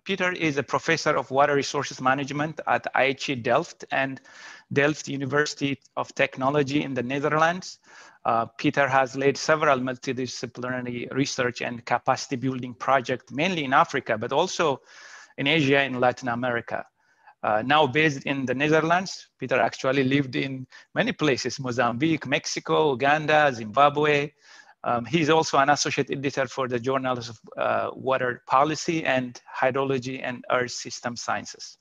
Peter is a professor of water resources management at IHE Delft and Delft University of Technology in the Netherlands. Peter has led several multidisciplinary research and capacity building projects, mainly in Africa, but also in Asia and Latin America. Now based in the Netherlands, Peter actually lived in many places: Mozambique, Mexico, Uganda, Zimbabwe, He's also an associate editor for the Journals of Water Policy and Hydrology and Earth System Sciences.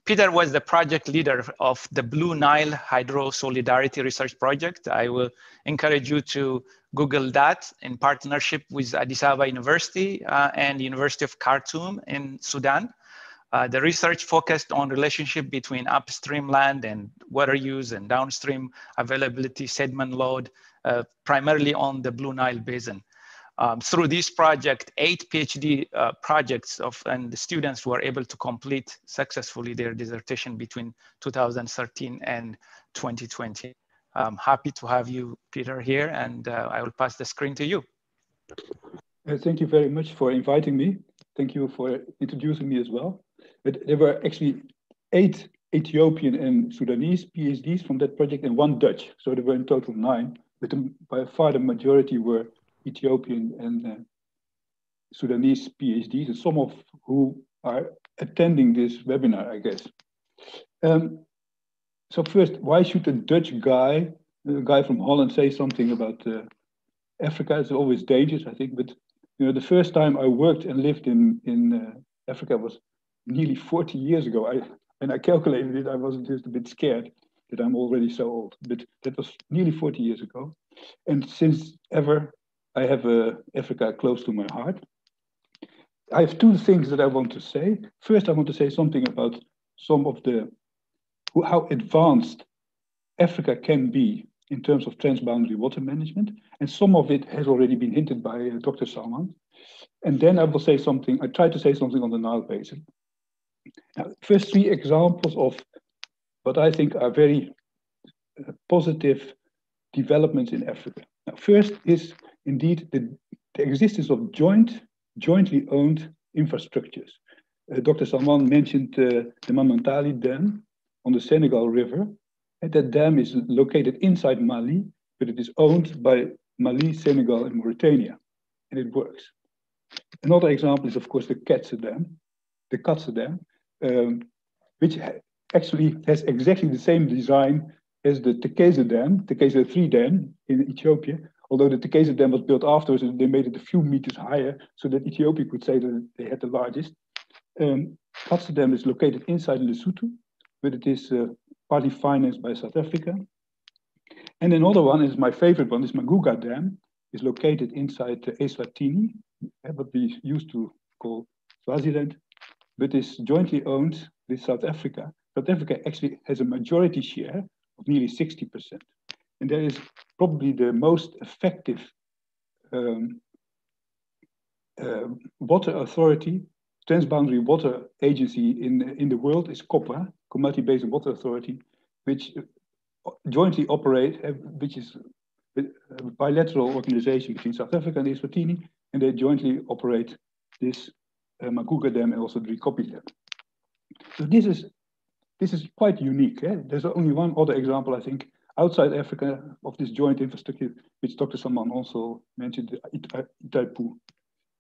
Peter was the project leader of the Blue Nile Hydro Solidarity Research Project. I will encourage you to Google that in partnership with Addis Ababa University and University of Khartoum in Sudan. The research focused on relationship between upstream land and water use and downstream availability, sediment load, primarily on the Blue Nile Basin. Through this project, 8 PhD projects and the students were able to complete successfully their dissertation between 2013 and 2020. I'm happy to have you, Peter, here, and I will pass the screen to you. Thank you very much for inviting me. Thank you for introducing me as well. But there were actually 8 Ethiopian and Sudanese PhDs from that project and 1 Dutch. So there were in total 9, but by far the majority were Ethiopian and Sudanese PhDs, and some of who are attending this webinar, I guess. So first, why should a Dutch guy, a guy from Holland, say something about Africa? It's always dangerous, I think. But you know, the first time I worked and lived in Africa was nearly 40 years ago. When I calculated it, I was just a bit scared that I'm already so old. But that was nearly 40 years ago, and since ever, I have Africa close to my heart. I have 2 things that I want to say. First, I want to say something about some of how advanced Africa can be in terms of transboundary water management. And some of it has already been hinted by Dr. Salman. And then I will say something, I try to say something on the Nile Basin. Now, first 3 examples of what I think are very positive developments in Africa. Now, first is indeed the existence of jointly owned infrastructures. Dr. Salman mentioned the Mamantali Dam on the Senegal River. And that dam is located inside Mali, but it is owned by Mali, Senegal, and Mauritania, and it works. Another example is, of course, the Katse Dam, which actually has exactly the same design as the Tekeze Dam, Tekeze 3 Dam in Ethiopia, although the Tekeze Dam was built afterwards and they made it a few meters higher so that Ethiopia could say that they had the largest. Katse Dam is located inside Lesotho, but it is partly financed by South Africa. And another one is my favorite one, is Maguga Dam, is located inside Eswatini, what we used to call Swaziland, but is jointly owned with South Africa. South Africa actually has a majority share of nearly 60%. And that is probably the most effective water authority, transboundary water agency in the world is COPA, Cooperative Basin Water Authority, which jointly operate, which is a bilateral organization between South Africa and Eswatini, and they jointly operate this Maguga Dam and also the Rikopi Dam. So this is quite unique. There's only one other example, I think, outside Africa of this joint infrastructure, which Dr. Salman also mentioned, Itaipu.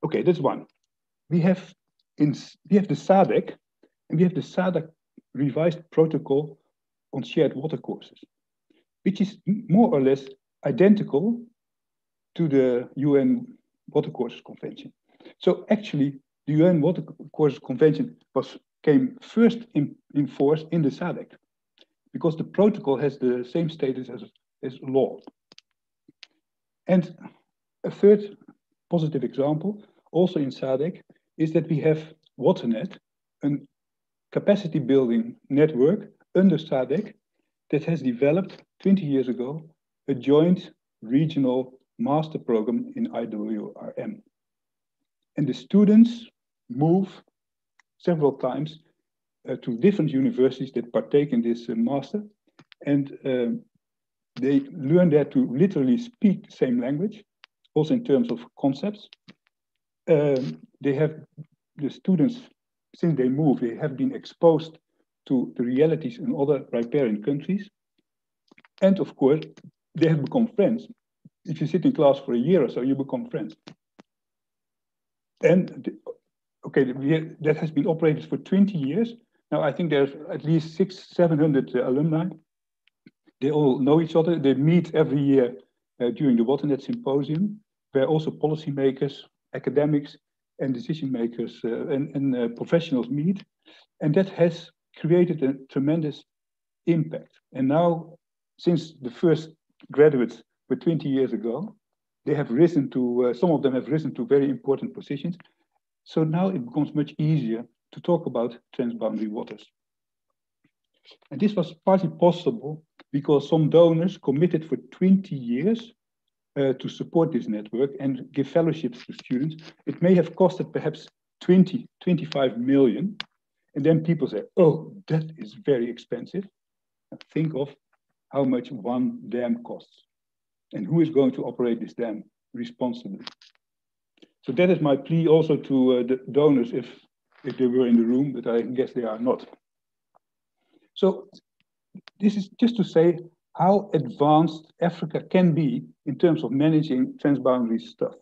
Okay, that's one. We have the SADC, and we have the SADC revised protocol on shared water courses, which is more or less identical to the UN Water Courses Convention. So actually, the UN Water Courses Convention came first in force in the SADC, because the protocol has the same status as law. And a third positive example, also in SADC, is that we have WaterNet, a capacity building network under SADC that has developed 20 years ago a joint regional master program in IWRM. And the students move several times to different universities that partake in this master, and they learn there to literally speak the same language, also in terms of concepts. They have the students, since they move, they have been exposed to the realities in other riparian countries. And of course, they have become friends. If you sit in class for a year or so, you become friends. And okay, that has been operated for 20 years. Now, I think there's at least 600-700 alumni. They all know each other. They meet every year during the WaterNet Symposium, where also policymakers, academics, and decision makers and professionals meet. And that has created a tremendous impact. And now, since the first graduates were 20 years ago, they have risen to, some of them have risen to very important positions. So now it becomes much easier to talk about transboundary waters. And this was partly possible because some donors committed for 20 years to support this network and give fellowships to students. It may have costed perhaps 20, 25 million. And then people say, oh, that is very expensive. Think of how much one dam costs and who is going to operate this dam responsibly. So that is my plea also to the donors if they were in the room, but I guess they are not. So this is just to say how advanced Africa can be in terms of managing transboundary stuff.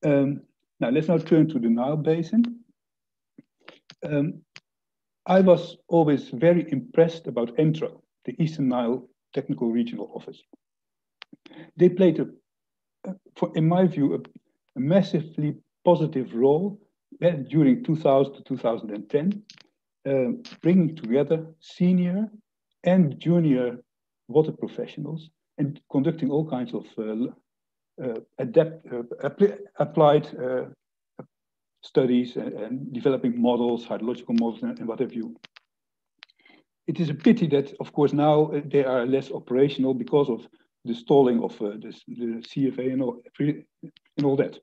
Now let's now turn to the Nile Basin. I was always very impressed about ENTRO, the Eastern Nile Technical Regional Office. They played, in my view, a massively positive role during 2000 to 2010, bringing together senior and junior water professionals and conducting all kinds of applied studies and developing models, hydrological models, and what have you. It is a pity that, of course, now they are less operational because of the stalling of the CFA and all that.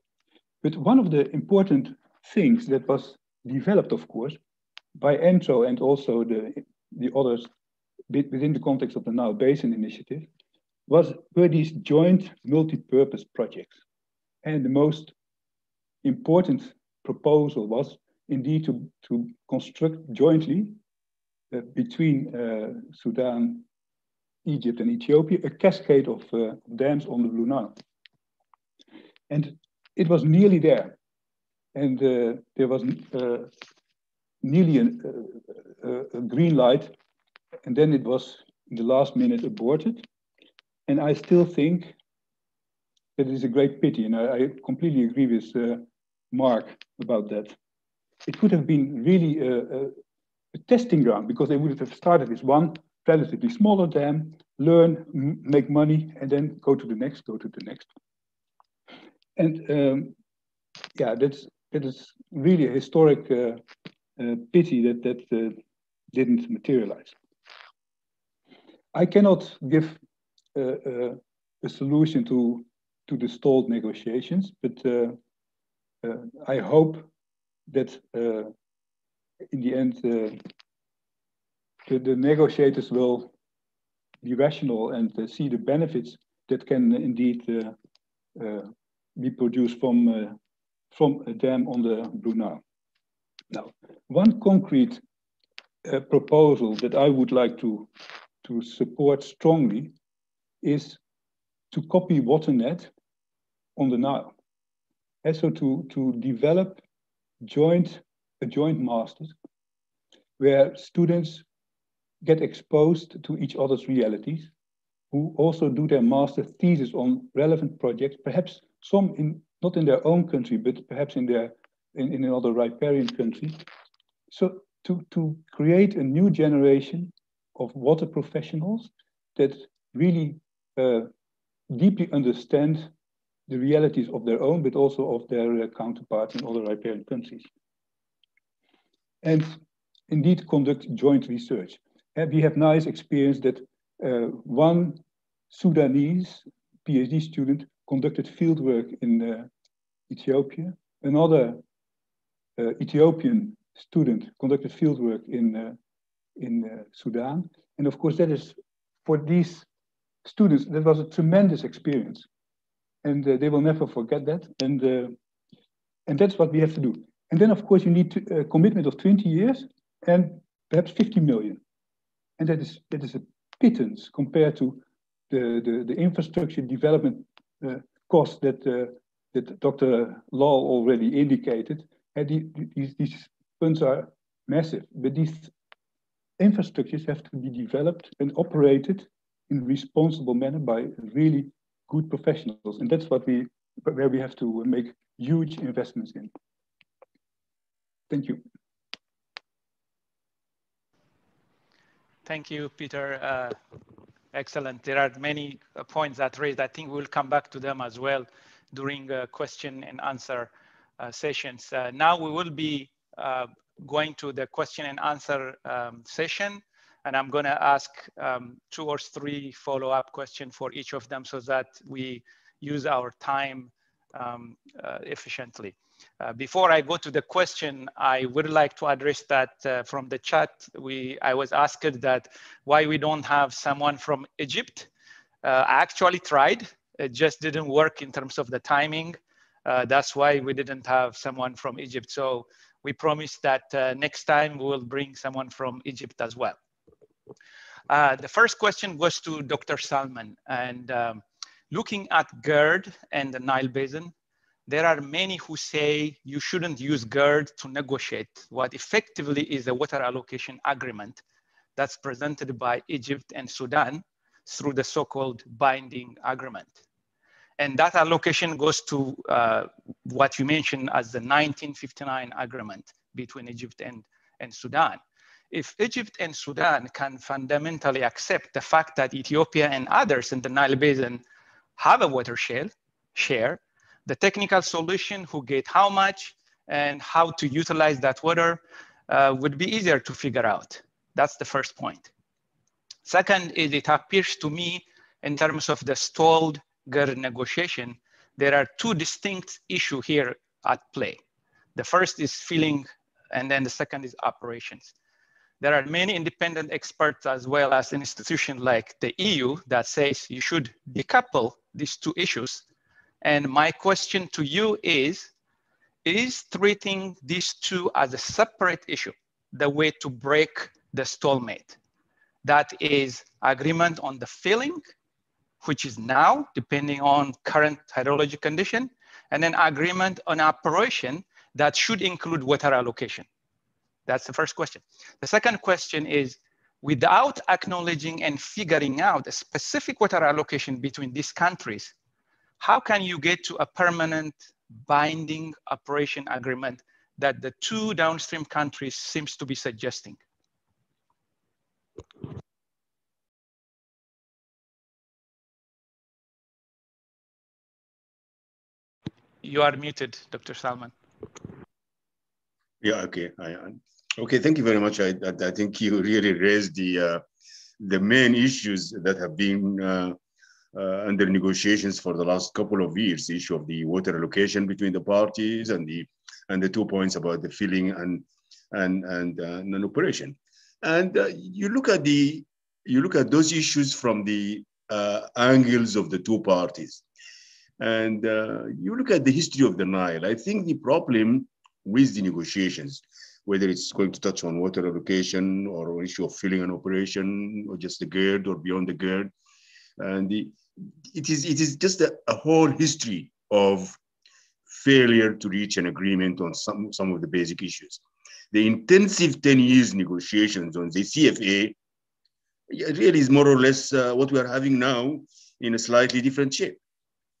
But one of the important things that was developed, of course, by ENTRO and also the others within the context of the Nile Basin Initiative were these joint multi-purpose projects. And the most important proposal was indeed to construct jointly between Sudan, Egypt, and Ethiopia a cascade of dams on the Blue Nile. And it was nearly there. And there was nearly a green light. And then it was in the last minute aborted. And I still think that it is a great pity. And I completely agree with Mark about that. It could have been really a testing ground because they would have started with one relatively smaller dam, learn, make money, and then go to the next, go to the next. And yeah, that is really a historic pity that didn't materialize. I cannot give a solution to the stalled negotiations, but I hope that in the end the negotiators will be rational and see the benefits that can indeed be produced from a dam on the Blue Nile. Now, one concrete proposal that I would like to support strongly is to copy WaterNet on the Nile. And so to develop a joint masters where students get exposed to each other's realities, who also do their master thesis on relevant projects, perhaps some not in their own country, but perhaps in another riparian country. So to create a new generation of water professionals that really deeply understand the realities of their own, but also of their counterparts in other riparian countries. And indeed conduct joint research. And we have nice experience that one Sudanese PhD student conducted fieldwork in Ethiopia. Another Ethiopian student conducted fieldwork in Sudan. And of course, that is for these students, that was a tremendous experience. And they will never forget that. And that's what we have to do. And then, of course, you need a commitment of 20 years and perhaps 50 million. And that is a pittance compared to the infrastructure development costs that Dr. Law already indicated. And these funds are massive, but these infrastructures have to be developed and operated in a responsible manner by really good professionals, and that's where we have to make huge investments in. Thank you. Thank you, Peter. Excellent. There are many points that raised. I think we'll come back to them as well during question and answer sessions. Now we will be going to the question and answer session, and I'm going to ask 2 or 3 follow-up questions for each of them so that we use our time efficiently. Before I go to the question, I would like to address that from the chat. I was asked that why we don't have someone from Egypt. I actually tried. It just didn't work in terms of the timing. That's why we didn't have someone from Egypt. So we promised that next time we will bring someone from Egypt as well. The first question goes to Dr. Salman. And looking at GERD and the Nile Basin, there are many who say you shouldn't use GERD to negotiate what effectively is a water allocation agreement that's presented by Egypt and Sudan through the so-called binding agreement. And that allocation goes to what you mentioned as the 1959 agreement between Egypt and Sudan. If Egypt and Sudan can fundamentally accept the fact that Ethiopia and others in the Nile Basin have a water share, the technical solution, who get how much and how to utilize that water would be easier to figure out. That's the first point. Second is, it appears to me in terms of the stalled GERD negotiation, there are 2 distinct issues here at play. The first is filling, and then the second is operations. There are many independent experts as well as an institution like the EU that says you should decouple these 2 issues. And my question to you is treating these 2 as a separate issue the way to break the stalemate? That is agreement on the filling, which is now depending on current hydrologic condition, and then agreement on operation that should include water allocation. That's the first question. The second question is, without acknowledging and figuring out a specific water allocation between these countries, how can you get to a permanent binding operation agreement that the 2 downstream countries seems to be suggesting? You are muted, Dr. Salman. Yeah, okay. Okay, thank you very much. I think you really raised the main issues that have been under negotiations for the last couple of years, the issue of the water allocation between the parties and the 2 points about the filling and non-operation. And you look at those issues from the angles of the 2 parties. And you look at the history of the Nile. I think the problem with the negotiations, whether it's going to touch on water allocation or issue of filling and operation, or just the GERD or beyond the GERD, and it is just a whole history of failure to reach an agreement on some of the basic issues. The intensive 10 years negotiations on the CFA really is more or less what we are having now in a slightly different shape.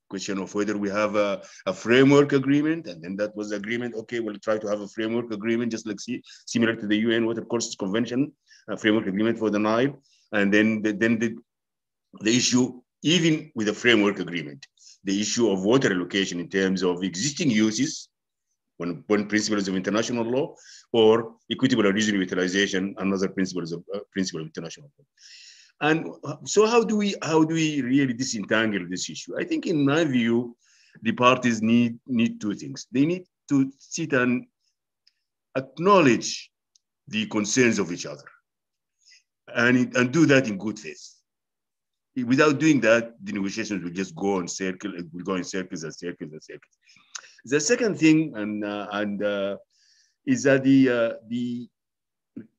Question of whether we have a framework agreement, and then that was the agreement. Okay, we'll try to have a framework agreement, just like similar to the UN Water Courses Convention, a framework agreement for the Nile, and then the issue, even with a framework agreement, the issue of water allocation in terms of existing uses, one principles of international law, or equitable and reasonable utilization, another principle of international law. And so how do we really disentangle this issue? I think in my view, the parties need 2 things. They need to sit and acknowledge the concerns of each other and do that in good faith. Without doing that, the negotiations will just go in circles and circles and circles. The second thing, is that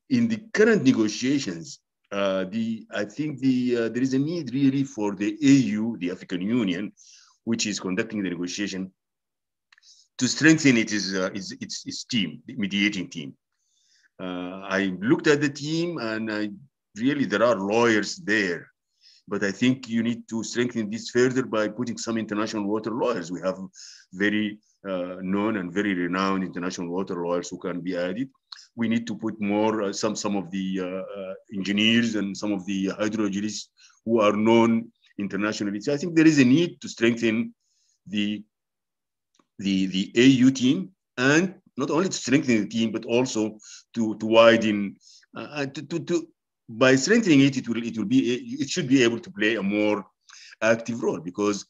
in the current negotiations, I think there is a need really for the AU, the African Union, which is conducting the negotiation, to strengthen its team, the mediating team. I looked at the team, and really there are lawyers there But I think you need to strengthen this further by putting some international water lawyers. We have very known and very renowned international water lawyers who can be added. We need to put more, some of the engineers and some of the hydrologists who are known internationally. So I think there is a need to strengthen the AU team, and not only to strengthen the team, but also to widen, by strengthening it, it should be able to play a more active role, because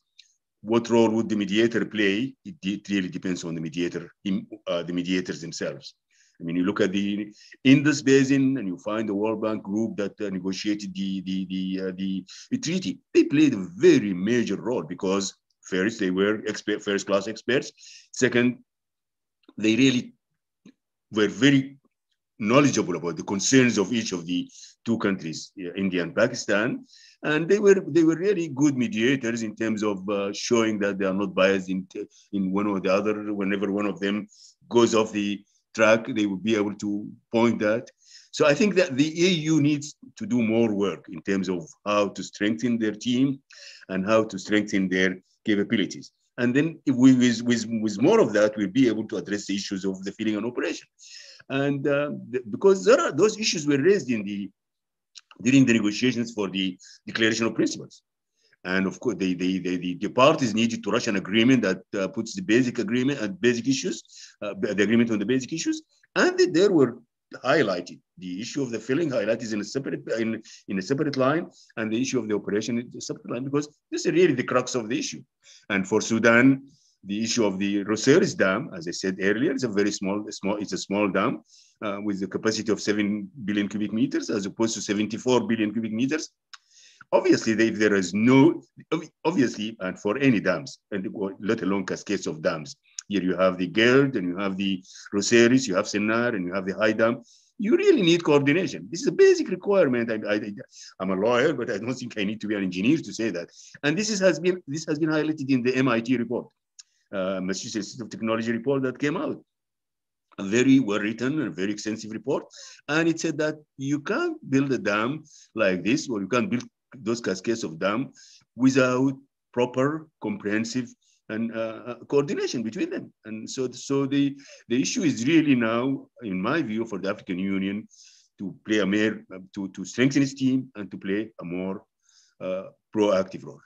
what role would the mediator play? It really depends on the mediator, the mediators themselves. I mean, you look at the Indus Basin and you find the World Bank group that negotiated the treaty. They played a very major role because first, they were first-class experts. Second, they really were very knowledgeable about the concerns of each of the two countries, India and Pakistan. And they were really good mediators in terms of showing that they are not biased in one or the other. Whenever one of them goes off the track, they will be able to point that. So I think that the EU needs to do more work in terms of how to strengthen their team and how to strengthen their capabilities. And then with more of that, we'll be able to address the issues of the filling and operation. And because those issues were raised during the negotiations for the Declaration of Principles. And of course, the parties needed to rush an agreement that puts the basic agreement and basic issues, the agreement on the basic issues. And there were highlighted. The issue of the filling highlighted in a separate line, and the issue of the operation is a separate line, because this is really the crux of the issue. And for Sudan, the issue of the Roseris Dam, as I said earlier, it's a small dam with the capacity of 7 billion cubic meters as opposed to 74 billion cubic meters. Obviously, there is obviously, and for any dams, and let alone cascades of dams, here you have the GERD, and you have the Roseris, you have Sennar, and you have the High Dam. You really need coordination. This is a basic requirement. I'm a lawyer, but I don't think I need to be an engineer to say that. And this has been highlighted in the MIT report, Massachusetts Institute of Technology report that came out. A very well-written and very extensive report. And it said that you can't build a dam like this, or you can't build those cascades of dam without proper, comprehensive, and coordination between them. And so the issue is really now, in my view, for the African Union to play to strengthen its team and to play a more proactive role.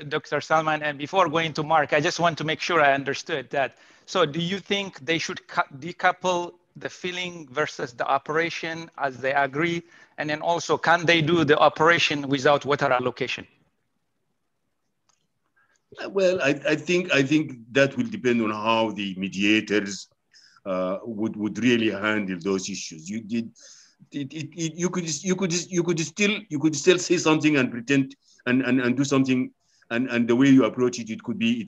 Dr. Salman, and before going to Mark, I just want to make sure I understood that. So do you think they should decouple the filling versus the operation as they agree? And then also, can they do the operation without water allocation? Well, I think that will depend on how the mediators would really handle those issues. You could still say something and pretend and do something, and the way you approach it, it could be in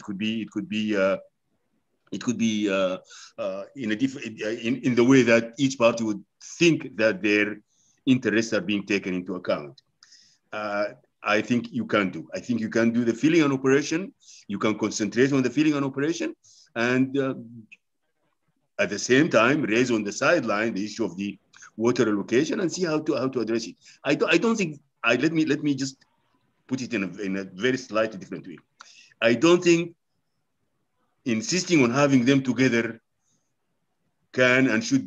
the way that each party would think that their interests are being taken into account. I think you can do. I think you can do the filling and operation. You can concentrate on the filling and operation, and at the same time raise on the sideline the issue of the water allocation and see how to address it. I don't think. Let me just put it in a very slightly different way. I don't think insisting on having them together can and should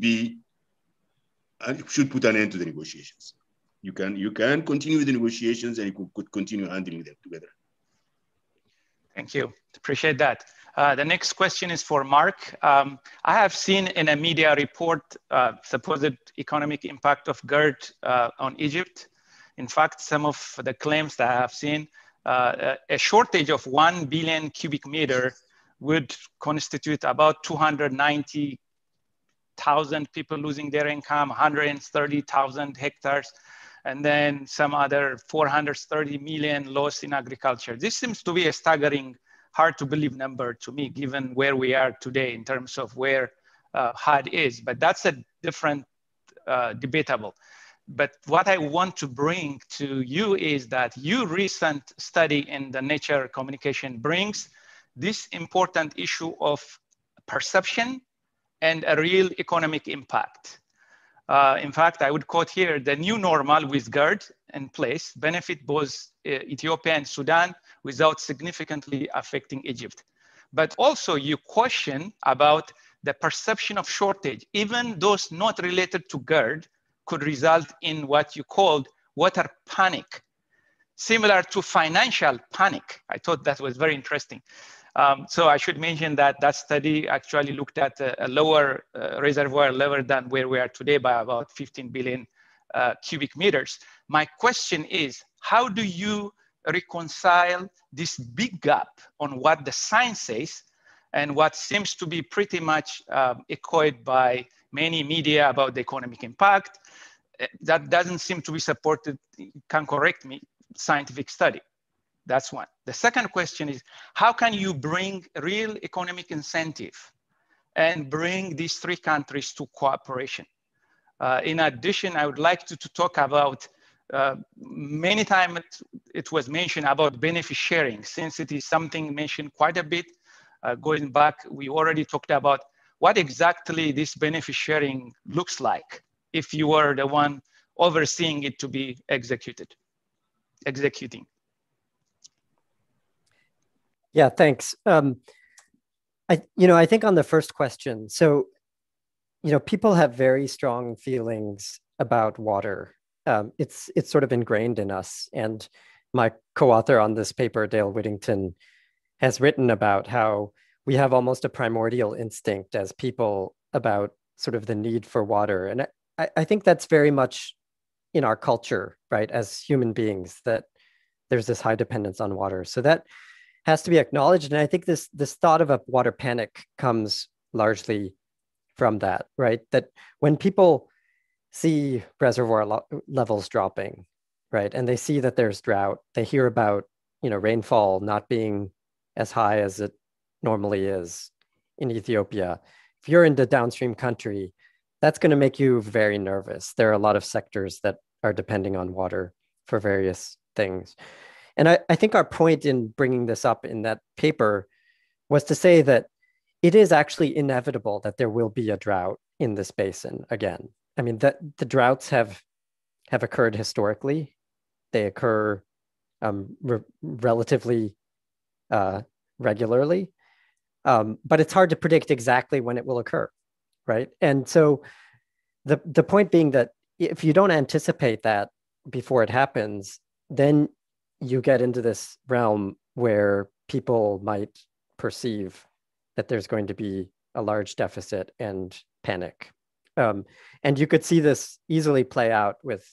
put an end to the negotiations. You can continue the negotiations, and you could continue handling them together. Thank you. Appreciate that. The next question is for Mark. I have seen in a media report supposed economic impact of GERD on Egypt. In fact, some of the claims that I have seen, a shortage of 1 billion cubic meter would constitute about 290,000 people losing their income, 130,000 hectares, and then some other 430 million loss in agriculture. This seems to be a staggering, hard to believe number to me, given where we are today in terms of where HUD is, but that's a different debatable. But what I want to bring to you is that your recent study in the Nature Communication brings this important issue of perception and a real economic impact. In fact, I would quote here, the new normal with GERD in place benefit both Ethiopia and Sudan without significantly affecting Egypt. But also you question about the perception of shortage, even those not related to GERD could result in what you called water panic, similar to financial panic. I thought that was very interesting. So I should mention that that study actually looked at a lower reservoir level than where we are today by about 15 billion cubic meters. My question is, how do you reconcile this big gap on what the science says and what seems to be pretty much echoed by many media about the economic impact? That doesn't seem to be supported, can correct me, scientific study. That's one. The second question is, how can you bring real economic incentive and bring these three countries to cooperation? In addition, I would like to talk about, many times it was mentioned about benefit sharing, since it is something mentioned quite a bit. Going back, we already talked about what exactly this benefit sharing looks like if you were the one overseeing it to be executing. Yeah, thanks. I think on the first question, so, people have very strong feelings about water. It's sort of ingrained in us. And my co-author on this paper, Dale Whittington, has written about how we have almost a primordial instinct as people about sort of the need for water. And I think that's very much in our culture, right? As human beings, that there's this high dependence on water. So that has to be acknowledged. And I think this thought of a water panic comes largely from that, right? That when people see reservoir levels dropping, right? And they see that there's drought, they hear about, rainfall not being as high as it normally is in Ethiopia. If you're in the downstream country, that's going to make you very nervous. There are a lot of sectors that are depending on water for various things. And I think our point in bringing this up in that paper was to say that it is actually inevitable that there will be a drought in this basin again. I mean, that the droughts have occurred historically. They occur relatively regularly, but it's hard to predict exactly when it will occur, right? And so the point being that if you don't anticipate that before it happens, then you get into this realm where people might perceive that there's going to be a large deficit and panic. And you could see this easily play out with,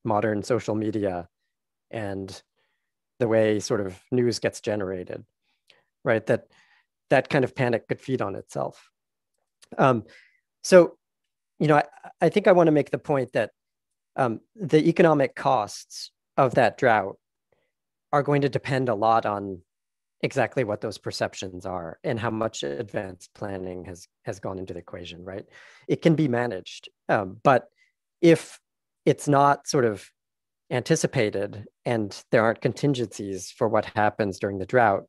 modern social media and the way sort of news gets generated, right? That kind of panic could feed on itself. So, I think I want to make the point that the economic costs of that drought are going to depend a lot on exactly what those perceptions are and how much advanced planning has gone into the equation, right? It can be managed, but if it's not sort of anticipated and there aren't contingencies for what happens during the drought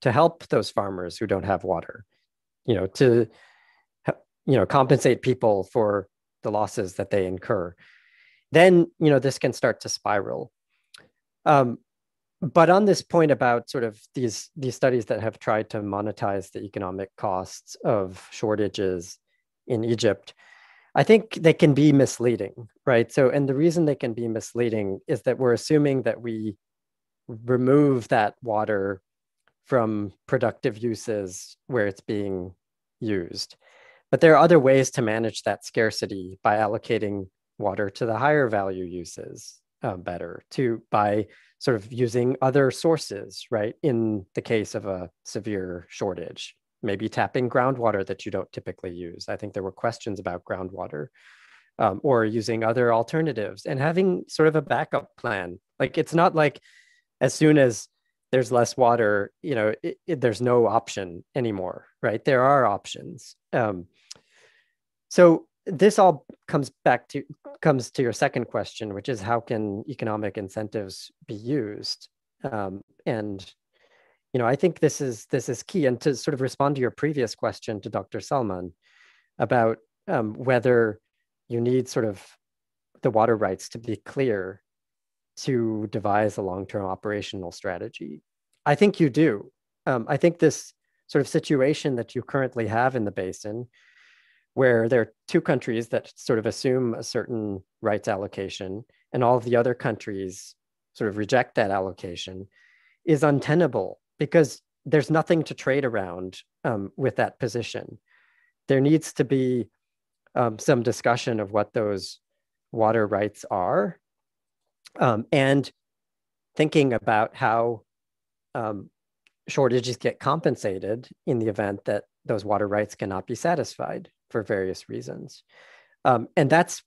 to help those farmers who don't have water, to compensate people for the losses that they incur, then this can start to spiral. But on this point about sort of these studies that have tried to monetize the economic costs of shortages in Egypt, I think they can be misleading, right? So, and the reason they can be misleading is that we're assuming that we remove that water from productive uses where it's being used. But there are other ways to manage that scarcity by allocating water to the higher value uses better, by sort of using other sources, right? In the case of a severe shortage, maybe tapping groundwater that you don't typically use. I think there were questions about groundwater, or using other alternatives and having sort of a backup plan. Like, it's not like as soon as there's less water, there's no option anymore, right? There are options. So this all comes to your second question, which is how can economic incentives be used? And I think this is key. And to sort of respond to your previous question to Dr. Salman about whether you need sort of the water rights to be clear to devise a long-term operational strategy. I think you do. I think this sort of situation that you currently have in the basin, where there are two countries that sort of assume a certain rights allocation and all of the other countries sort of reject that allocation, is untenable because there's nothing to trade around with that position. There needs to be some discussion of what those water rights are, and thinking about how shortages get compensated in the event that those water rights cannot be satisfied for various reasons. And that's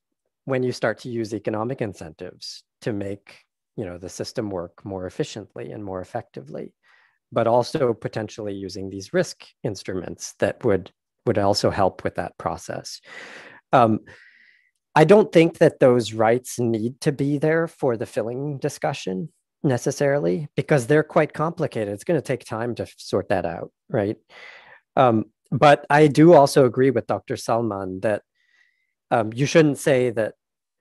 when you start to use economic incentives to make, you know, the system work more efficiently and more effectively, but also potentially using these risk instruments that would also help with that process. I don't think that those rights need to be there for the filling discussion necessarily, because they're quite complicated. It's going to take time to sort that out, right? But I do also agree with Dr. Salman that you shouldn't say that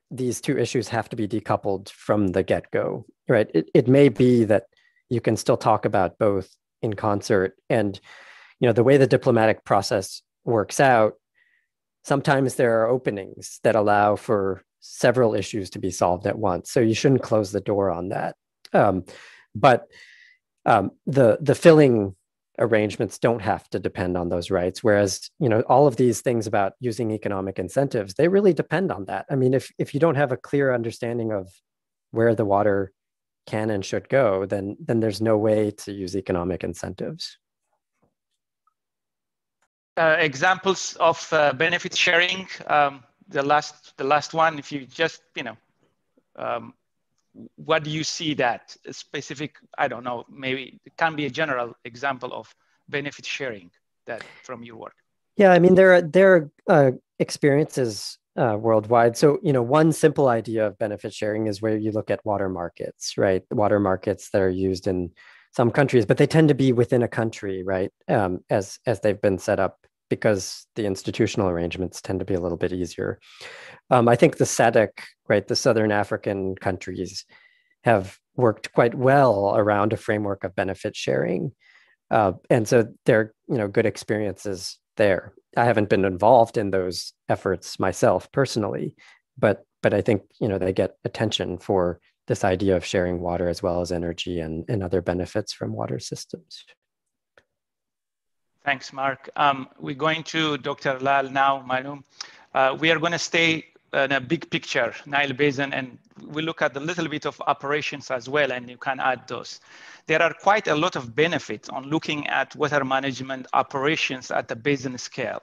these two issues have to be decoupled from the get-go, right? It may be that you can still talk about both in concert, and you know, the way the diplomatic process works out, sometimes there are openings that allow for several issues to be solved at once. So you shouldn't close the door on that. But the filling arrangements don't have to depend on those rights. Whereas, you know, all of these things about using economic incentives, they really depend on that. I mean, if you don't have a clear understanding of where the water can and should go, then there's no way to use economic incentives. Examples of benefit sharing. The last one, if you just, you know, what do you see that specific, I don't know, maybe it can be a general example of benefit sharing that from your work? Yeah, I mean, there are experiences worldwide. So, you know, one simple idea of benefit sharing is where you look at water markets, right? Water markets that are used in some countries, but they tend to be within a country, right? As they've been set up, because the institutional arrangements tend to be a little bit easier. I think the SADC, right, the Southern African countries, have worked quite well around a framework of benefit sharing. And so there are, you know, good experiences there. I haven't been involved in those efforts myself personally, but I think, you know, they get attention for this idea of sharing water as well as energy and other benefits from water systems. Thanks, Mark. We're going to Dr. Lal now, Manu. We are going to stay in a big picture, Nile Basin, and we look at a little bit of operations as well, and you can add those. There are quite a lot of benefits on looking at water management operations at the basin scale.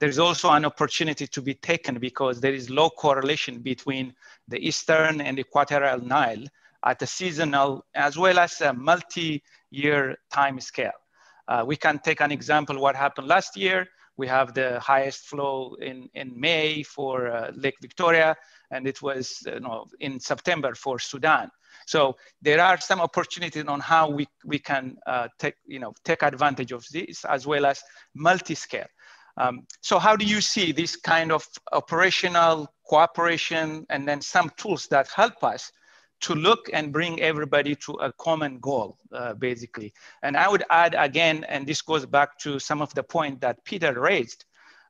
There's also an opportunity to be taken because there is low correlation between the Eastern and Equatorial Nile at a seasonal as well as a multi-year time scale. We can take an example what happened last year. We have the highest flow in May for Lake Victoria, and it was in September for Sudan. So there are some opportunities on how we can take advantage of this as well as multi-scale. So how do you see this kind of operational cooperation and then some tools that help us to look and bring everybody to a common goal, basically? And I would add again, and this goes back to some of the point that Peter raised,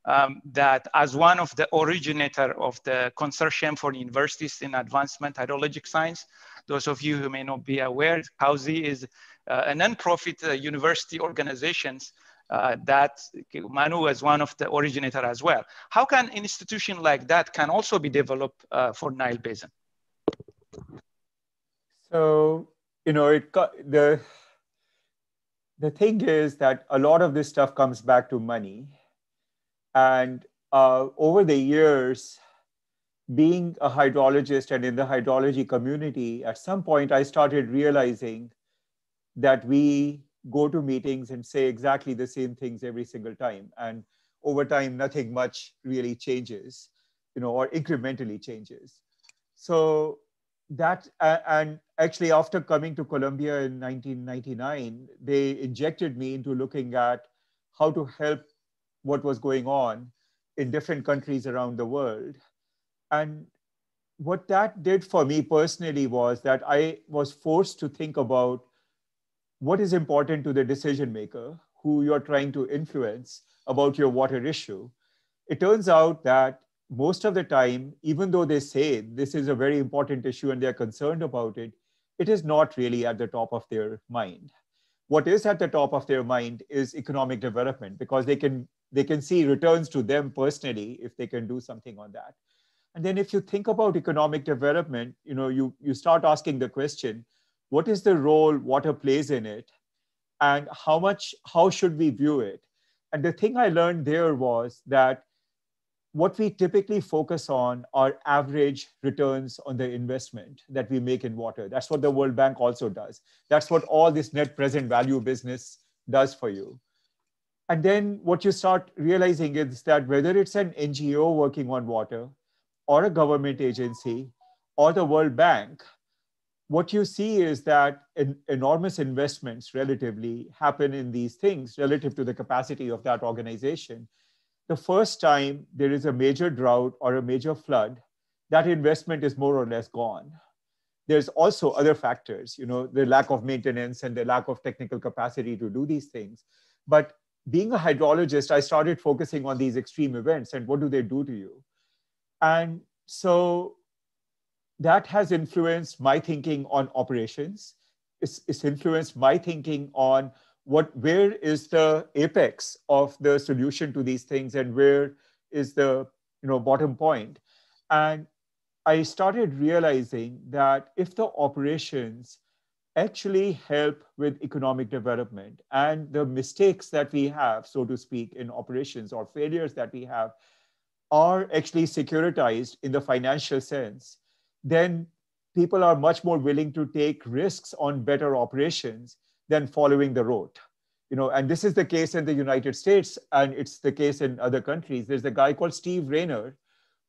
that as one of the originator of the Consortium for Universities in Advancement Hydrologic Science, those of you who may not be aware, CAUSI is a non-profit university organizations that Manu is one of the originator as well. How can an institution like that can also be developed for Nile Basin? So, you know, the thing is that a lot of this stuff comes back to money. And over the years, being a hydrologist and in the hydrology community, at some point I started realizing that we go to meetings and say exactly the same things every single time. And over time, nothing much really changes, you know, or incrementally changes. So that, and actually after coming to Colombia in 1999, they injected me into looking at how to help what was going on in different countries around the world. And what that did for me personally was that I was forced to think about what is important to the decision maker who you're trying to influence about your water issue. It turns out that most of the time, even though they say this is a very important issue and they're concerned about it, it is not really at the top of their mind. What is at the top of their mind is economic development, because they can see returns to them personally if they can do something on that. And then if you think about economic development, you start asking the question, what is the role water plays in it? And how should we view it? And the thing I learned there was that what we typically focus on are average returns on the investment that we make in water. That's what the World Bank also does. That's what all this net present value business does for you. And then what you start realizing is that whether it's an NGO working on water, or a government agency, or the World Bank, what you see is that enormous investments relatively happen in these things relative to the capacity of that organization. The first time there is a major drought or a major flood, that investment is more or less gone. There's also other factors, the lack of maintenance and the lack of technical capacity to do these things. But being a hydrologist, I started focusing on these extreme events and what do they do to you? And so that has influenced my thinking on operations. It's influenced my thinking on where is the apex of the solution to these things and where is the bottom point. And I started realizing that if the operations actually help with economic development and the mistakes that we have, so to speak, in operations or failures that we have are actually securitized in the financial sense, then people are much more willing to take risks on better operations than following the rote. And this is the case in the United States, and it's the case in other countries. There's a guy called Steve Rayner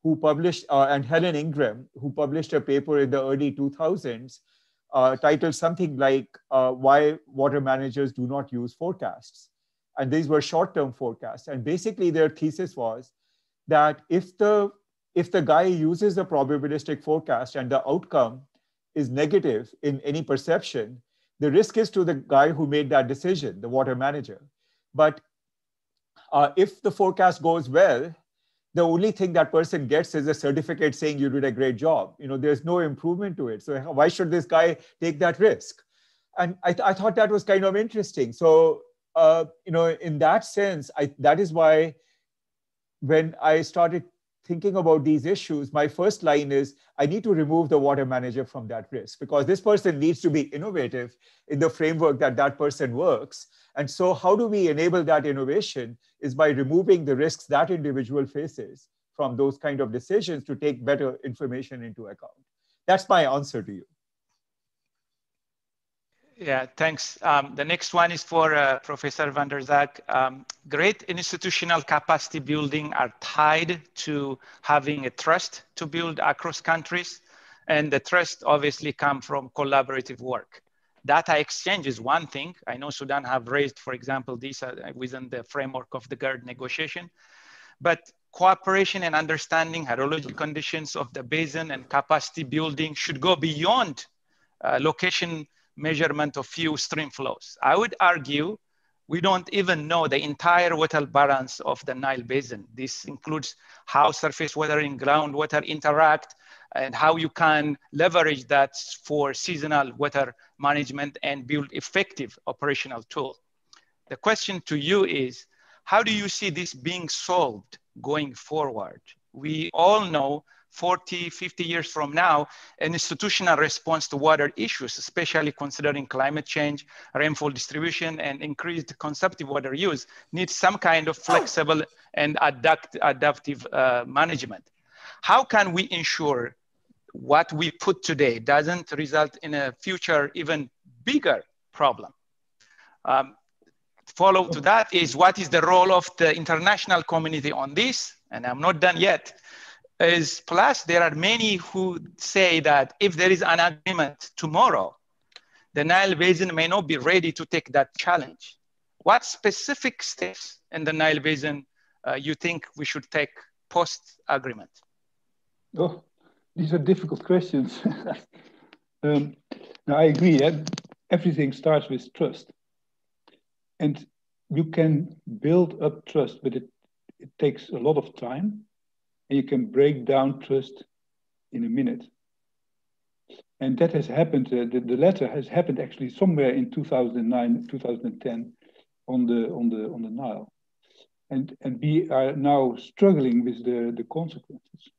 who published, and Helen Ingram, who published a paper in the early 2000s titled something like Why Water Managers Do Not Use Forecasts. And these were short-term forecasts. And basically their thesis was that if the guy uses a probabilistic forecast and the outcome is negative in any perception, the risk is to the guy who made that decision, the water manager. But if the forecast goes well, the only thing that person gets is a certificate saying you did a great job. There's no improvement to it. So why should this guy take that risk? And I thought that was kind of interesting. So, in that sense, that is why when I started thinking about these issues, my first line is, I need to remove the water manager from that risk, because this person needs to be innovative in the framework that person works. And so how do we enable that innovation is by removing the risks that individual faces from those kind of decisions to take better information into account. That's my answer to you. Yeah, thanks. The next one is for Professor van der Zak. Great institutional capacity building are tied to having a trust to build across countries. And the trust obviously comes from collaborative work. Data exchange is one thing. I know Sudan have raised, for example, this within the framework of the GERD negotiation. But cooperation and understanding hydrological conditions of the basin and capacity building should go beyond location measurement of few stream flows. I would argue we don't even know the entire water balance of the Nile Basin. This includes how surface water and groundwater interact and how you can leverage that for seasonal water management and build effective operational tools. The question to you is, how do you see this being solved going forward? We all know 40, 50 years from now, an institutional response to water issues, especially considering climate change, rainfall distribution, and increased consumptive water use, needs some kind of flexible and adaptive management. How can we ensure what we put today doesn't result in a future even bigger problem? Follow to that is, what is the role of the international community on this? And I'm not done yet. Plus, there are many who say that if there is an agreement tomorrow, the Nile Basin may not be ready to take that challenge. What specific steps in the Nile Basin you think we should take post-agreement? Oh, these are difficult questions. Now, I agree. Everything starts with trust. And you can build up trust, but it takes a lot of time. And you can break down trust in a minute. And that has happened, the latter has happened actually somewhere in 2009, 2010 on the Nile. And we are now struggling with the consequences.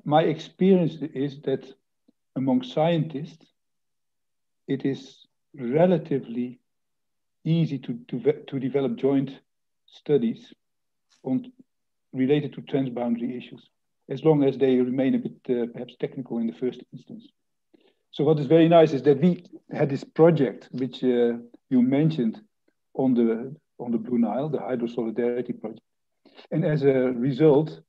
My experience is that among scientists, it is relatively easy to develop joint studies related to transboundary issues, as long as they remain a bit perhaps technical in the first instance. So what is very nice is that we had this project, which you mentioned on the Blue Nile, the Hydro Solidarity project. And as a result,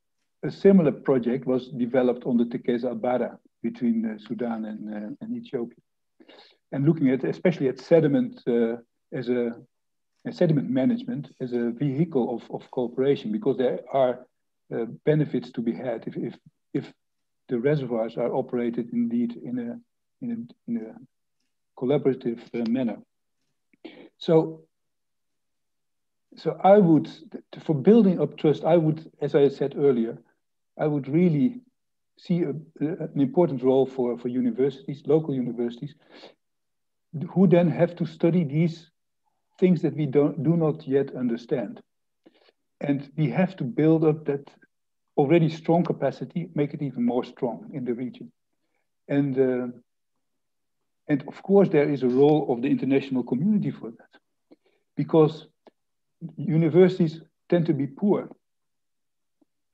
a similar project was developed on the Tekeza-Abara between Sudan and Ethiopia. And looking at, especially at sediment sediment management as a vehicle of cooperation, because there are benefits to be had if the reservoirs are operated indeed in a collaborative manner. So I would, for building up trust, I would, as I said earlier, I would really see an important role for universities, local universities, who then have to study these things that we do not yet understand. And we have to build up that already strong capacity, make it even more strong in the region. And of course, there is a role of the international community for that, because universities tend to be poor,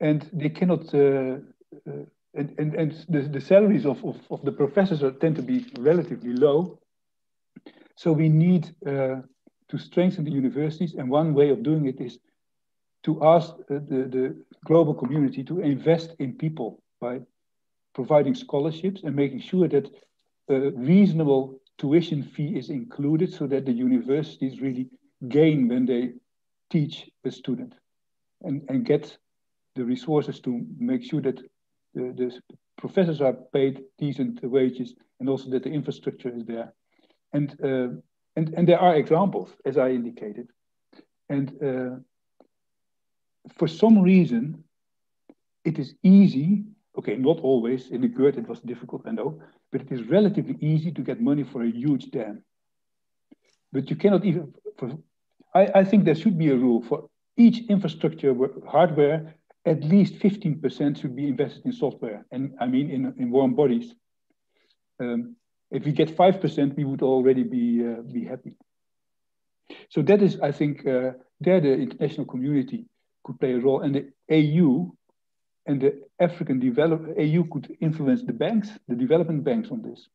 and they cannot, and the salaries of the professors tend to be relatively low. So we need to strengthen the universities, and one way of doing it is to ask the global community to invest in people by providing scholarships and making sure that a reasonable tuition fee is included, so that the universities really gain when they teach a student, and get the resources to make sure that the professors are paid decent wages, and also that the infrastructure is there. And there are examples, as I indicated. And for some reason, it is easy, okay, not always, in the GERD it was difficult, I know, but it is relatively easy to get money for a huge dam. But you cannot even, I think there should be a rule for each infrastructure hardware, at least 15% should be invested in software, and I mean in warm bodies. If we get 5%, we would already be happy. So that is, I think, there the international community could play a role, and the AU and the African AU could influence the banks, the development banks on this.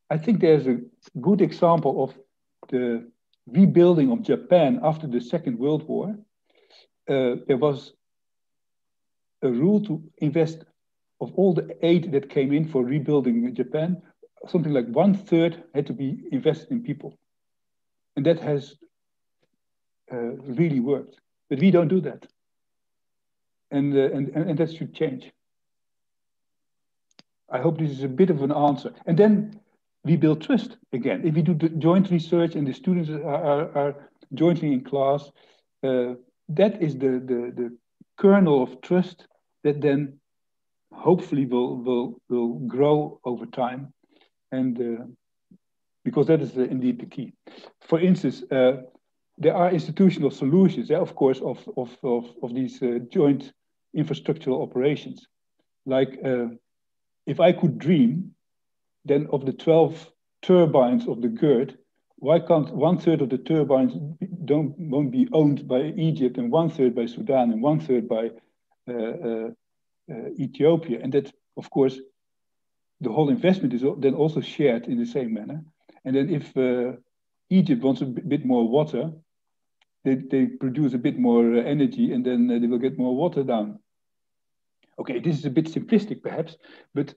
I think there's a good example of the rebuilding of Japan after the Second World War. There was a rule to invest of all the aid that came in for rebuilding Japan, something like 1/3 had to be invested in people. And that has really worked. But we don't do that. And that should change. I hope this is a bit of an answer. And then we build trust again. If we do the joint research and the students are jointly in class, that is the kernel of trust that then hopefully will grow over time. And because that is indeed the key. For instance, there are institutional solutions, of course, of these joint infrastructural operations. Like if I could dream, then of the 12 turbines of the GERD, why can't 1/3 of the turbines won't be owned by Egypt, and 1/3 by Sudan, and 1/3 by Ethiopia? And that, of course, the whole investment is then also shared in the same manner. And then if Egypt wants a bit more water, they produce a bit more energy, and then they will get more water down. Okay, this is a bit simplistic perhaps, but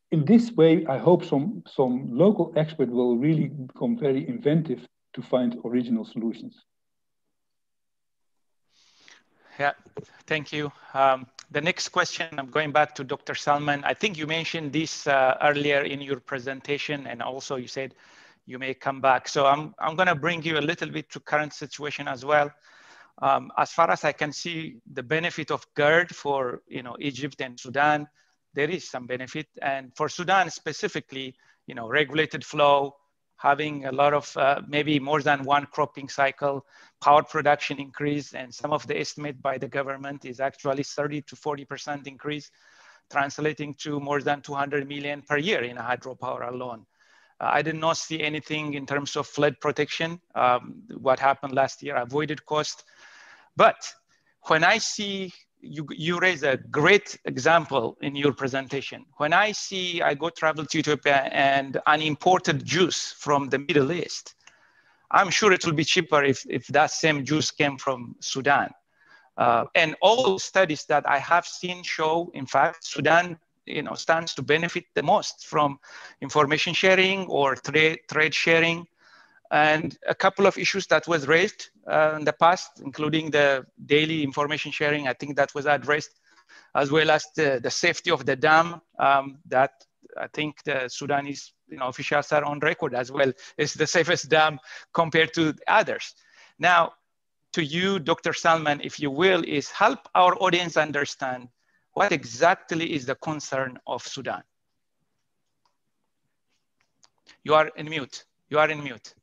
in this way, I hope some local expert will really become very inventive to find original solutions. Yeah, thank you. The next question, I'm going back to Dr. Salman. I think you mentioned this earlier in your presentation, and also you said you may come back. So I'm going to bring you a little bit to current situation as well. As far as I can see, the benefit of GERD for Egypt and Sudan, there is some benefit. And for Sudan specifically, regulated flow, having a lot of maybe more than one cropping cycle, power production increase, and some of the estimate by the government is actually 30 to 40% increase, translating to more than 200 million per year in hydropower alone. I did not see anything in terms of flood protection. What happened last year, avoided cost. But when I see, you raise a great example in your presentation. When I go travel to Ethiopia and an imported juice from the Middle East, I'm sure it will be cheaper if that same juice came from Sudan. And all studies that I have seen show, in fact, Sudan stands to benefit the most from information sharing or trade sharing. And a couple of issues that was raised in the past, including the daily information sharing, I think that was addressed, as well as the safety of the dam that I think the Sudanese officials are on record as well. It's the safest dam compared to others. Now, to you, Dr. Salman, if you will, is help our audience understand what exactly is the concern of Sudan. You are in mute. You are in mute.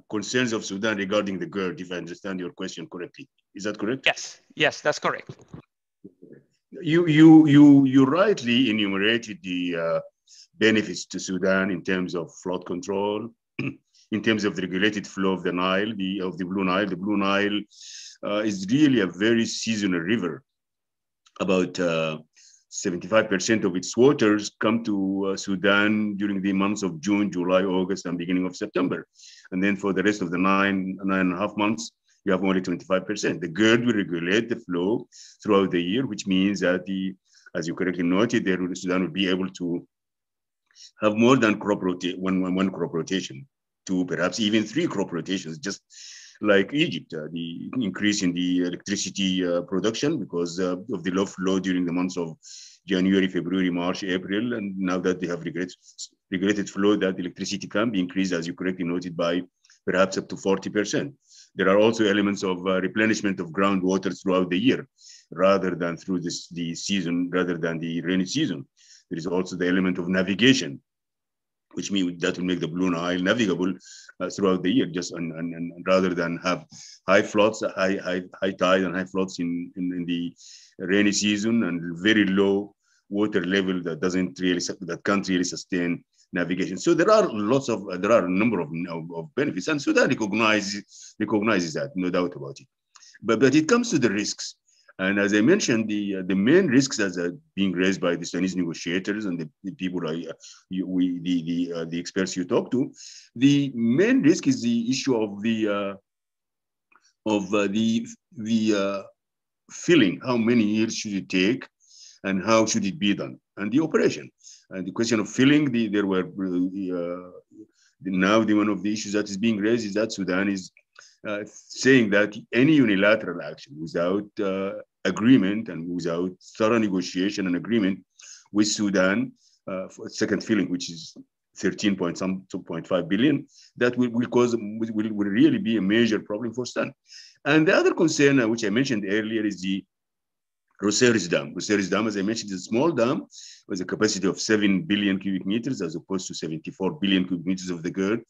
Concerns of Sudan regarding the GERD, if I understand your question correctly. Is that correct? Yes, yes, that's correct. You rightly enumerated the benefits to Sudan in terms of flood control, in terms of the regulated flow of the Nile, of the Blue Nile. The Blue Nile is really a very seasonal river. About 75% of its waters come to Sudan during the months of June, July, August, and beginning of September. And then for the rest of the nine and a half months, you have only 25%. The GERD will regulate the flow throughout the year, which means that as you correctly noted, Sudan will be able to have more than one crop rotation, two, perhaps even three crop rotations, just like Egypt. The increase in the electricity production because of the low flow during the months of January, February, March, April, and now that they have regulated flow, that electricity can be increased, as you correctly noted, by perhaps up to 40%. There are also elements of replenishment of groundwater throughout the year, rather than through the season, rather than the rainy season. There is also the element of navigation, which means that will make the Blue Nile navigable throughout the year, just and rather than have high floods, high tide and high floods in the rainy season and very low water level that can't really sustain navigation. So there are a number of benefits, and Sudan recognizes that, no doubt about it. But it comes to the risks. And as I mentioned, the main risks that are being raised by the Sudanese negotiators and the people, the experts you talk to, the main risk is the issue of the filling. How many years should it take, and how should it be done, and the operation. And the question of filling, now one of the issues that is being raised is that Sudan is saying that any unilateral action without agreement and without thorough negotiation and agreement with Sudan for second filling, which is 13.5 billion, that will really be a major problem for Sudan. And the other concern, which I mentioned earlier, is the Roseris Dam. Roseris Dam, as I mentioned, is a small dam with a capacity of 7 billion cubic meters as opposed to 74 billion cubic meters of the GERD.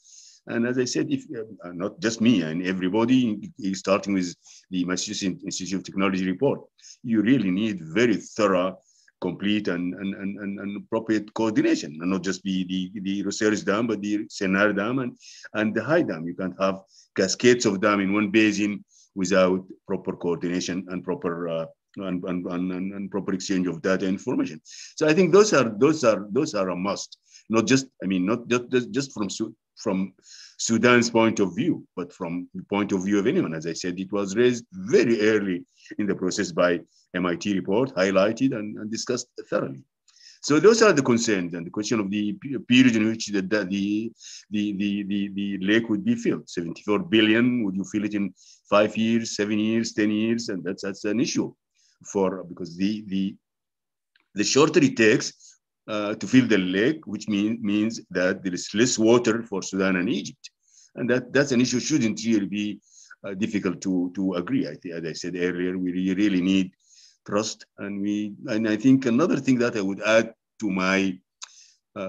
And as I said, if not just me and everybody, starting with the Massachusetts Institute of Technology report, you really need very thorough, complete, and appropriate coordination, and not just the Roseris Dam, but the Sennar Dam and the High Dam. You can't have cascades of dam in one basin without proper coordination and proper and proper exchange of data and information. So I think those are a must. Not just from Sudan's point of view, but from the point of view of anyone. As I said, it was raised very early in the process by MIT report, highlighted and discussed thoroughly. So those are the concerns, and the question of the period in which the lake would be filled. 74 billion, would you fill it in 5 years, 7 years, 10 years? And that's an issue because the shorter it takes to fill the lake, which means that there is less water for Sudan and Egypt. And that's an issue shouldn't really be difficult to agree. As I said earlier, we really need trust, and I think another thing that I would add to my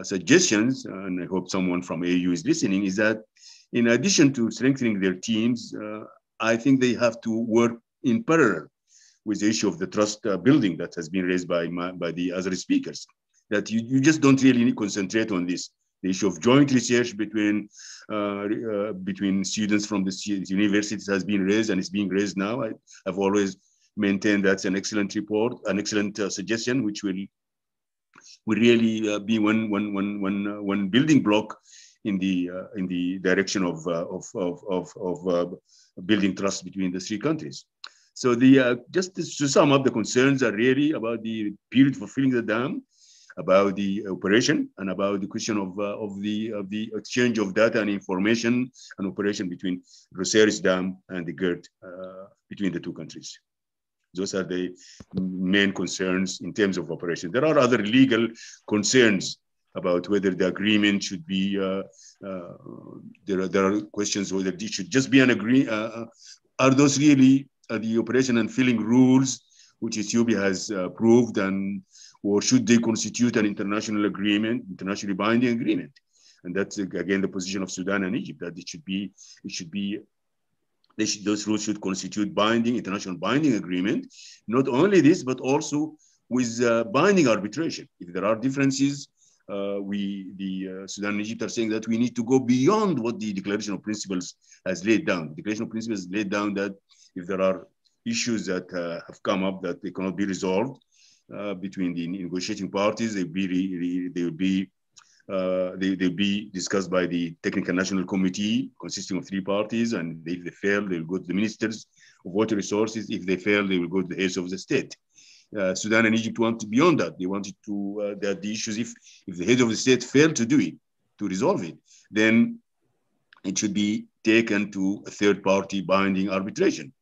suggestions, and I hope someone from AU is listening, is that in addition to strengthening their teams, I think they have to work in parallel with the issue of the trust building that has been raised by the other speakers. That you just don't really concentrate on this. The issue of joint research between students from the universities has been raised, and it's being raised now. I've always maintained that's an excellent report, an excellent suggestion, which will really be one building block in the direction of building trust between the three countries. So just to sum up, the concerns are really about the period for filling the dam, about the operation, and about the question of the exchange of data and information and operation between Roseris Dam and the GERD between the two countries. Those are the main concerns in terms of operation. There are other legal concerns about whether the agreement should be, there are questions whether it should just be an agreement. Are those really the operation and filling rules which Ethiopia has approved, or should they constitute an international agreement, internationally binding agreement? And that's again the position of Sudan and Egypt, that those rules should constitute international binding agreement. Not only this, but also with binding arbitration. If there are differences, Sudan and Egypt are saying that we need to go beyond what the Declaration of Principles has laid down. The Declaration of Principles has laid down that if there are issues that have come up that they cannot be resolved between the negotiating parties, they'll be discussed by the Technical National Committee consisting of 3 parties, and if they fail, they'll go to the ministers of water resources. If they fail, they will go to the heads of the state. Sudan and Egypt want to beyond that. They wanted to that the issues, if the head of the state failed to do it, to resolve it, then it should be taken to a third-party binding arbitration.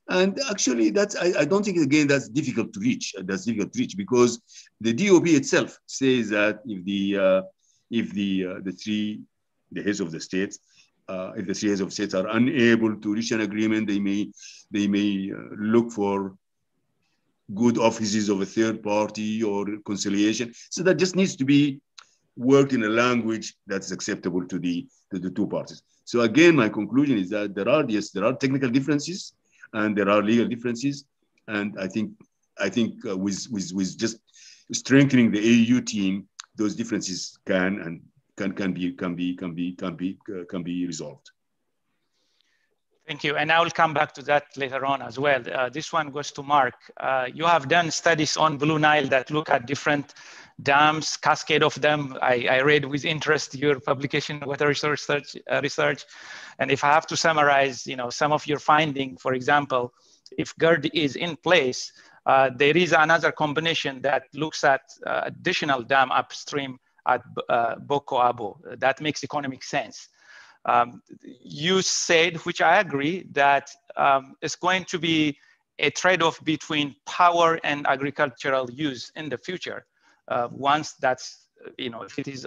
And actually, I don't think, again, that's difficult to reach. That's difficult to reach because the DOP itself says that if the heads of the states, if the 3 heads of states are unable to reach an agreement, they may look for good offices of a third party or conciliation. So that just needs to be worked in a language that's acceptable to the 2 parties. So again, my conclusion is that there are technical differences and there are legal differences, and I think with just strengthening the AU team, those differences can be resolved. Thank you, and I will come back to that later on as well. This one goes to Mark. You have done studies on Blue Nile that look at different dams, cascade of them. I read with interest your publication, water resource research. And if I have to summarize, some of your finding, for example, if GERD is in place, there is another combination that looks at additional dam upstream at Boko Abo. That makes economic sense. You said, which I agree, that it's going to be a trade-off between power and agricultural use in the future. Once that's, if it is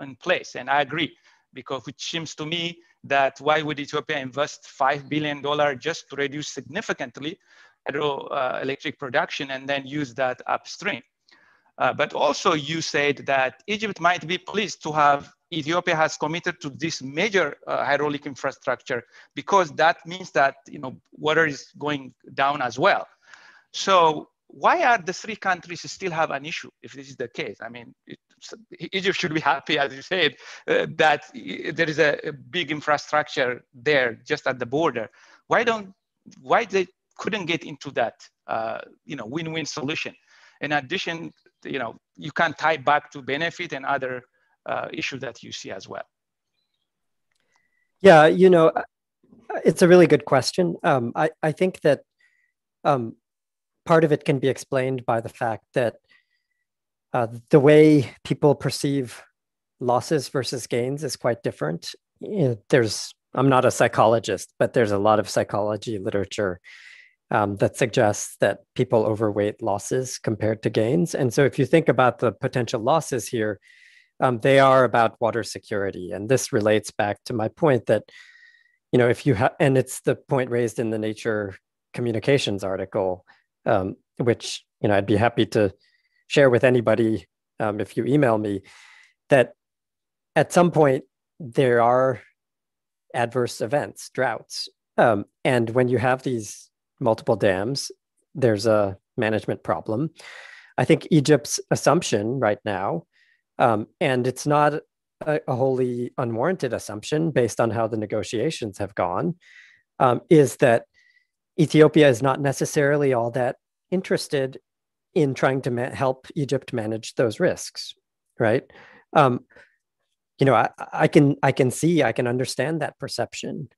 in place, and I agree, because which seems to me that why would Ethiopia invest $5 billion just to reduce significantly hydroelectric production and then use that upstream? But also you said that Egypt might be pleased to have Ethiopia has committed to this major hydraulic infrastructure because that means that water is going down as well. So why are the 3 countries still have an issue if this is the case? I mean, Egypt should be happy, as you said, that there is a big infrastructure there just at the border. Why they couldn't get into that win-win solution? In addition, you can tie back to benefit and other issues that you see as well. Yeah, it's a really good question. I think that part of it can be explained by the fact that the way people perceive losses versus gains is quite different. I'm not a psychologist, but there's a lot of psychology literature that suggests that people overweight losses compared to gains. And so if you think about the potential losses here, they are about water security. And this relates back to my point that, if you have, and it's the point raised in the Nature Communications article, which, I'd be happy to share with anybody if you email me, that at some point there are adverse events, droughts. And when you have these multiple dams, there's a management problem. I think Egypt's assumption right now, and it's not a wholly unwarranted assumption based on how the negotiations have gone, is that Ethiopia is not necessarily all that interested in trying to help Egypt manage those risks, right? I can understand that perception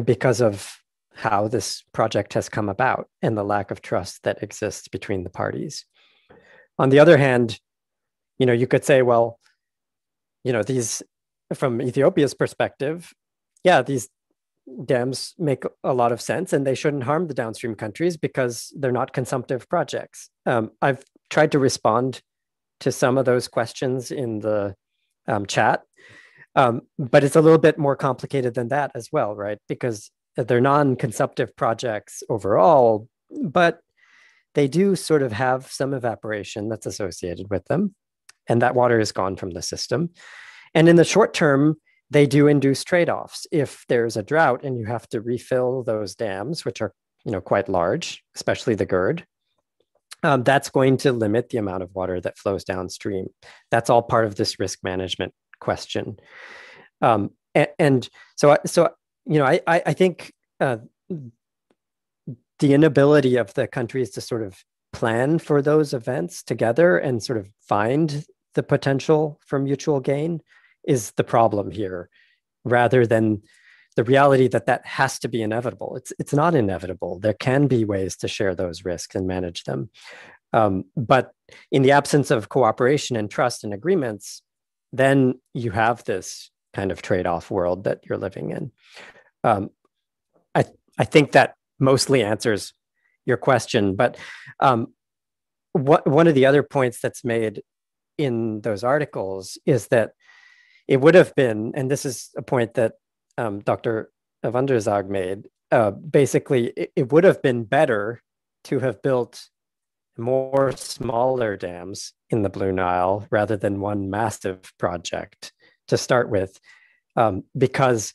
because of how this project has come about and the lack of trust that exists between the parties. On the other hand, you could say, well, these, from Ethiopia's perspective, yeah, these dams make a lot of sense and they shouldn't harm the downstream countries because they're not consumptive projects. I've tried to respond to some of those questions in the chat, but it's a little bit more complicated than that as well, right? Because they're non-consumptive projects overall, but they do sort of have some evaporation that's associated with them, and that water is gone from the system. And in the short term, they do induce trade-offs. If there's a drought and you have to refill those dams, which are quite large, especially the GERD, that's going to limit the amount of water that flows downstream. That's all part of this risk management question. And so I think the inability of the countries to sort of plan for those events together and sort of find the potential for mutual gain is the problem here, rather than the reality that has to be inevitable. It's not inevitable. There can be ways to share those risks and manage them. But in the absence of cooperation and trust and agreements, then you have this kind of trade-off world that you're living in. I think that mostly answers your question, but one of the other points that's made in those articles is that it would have been, and this is a point that Dr. van der Zaag made, basically it would have been better to have built more smaller dams in the Blue Nile rather than one massive project to start with, because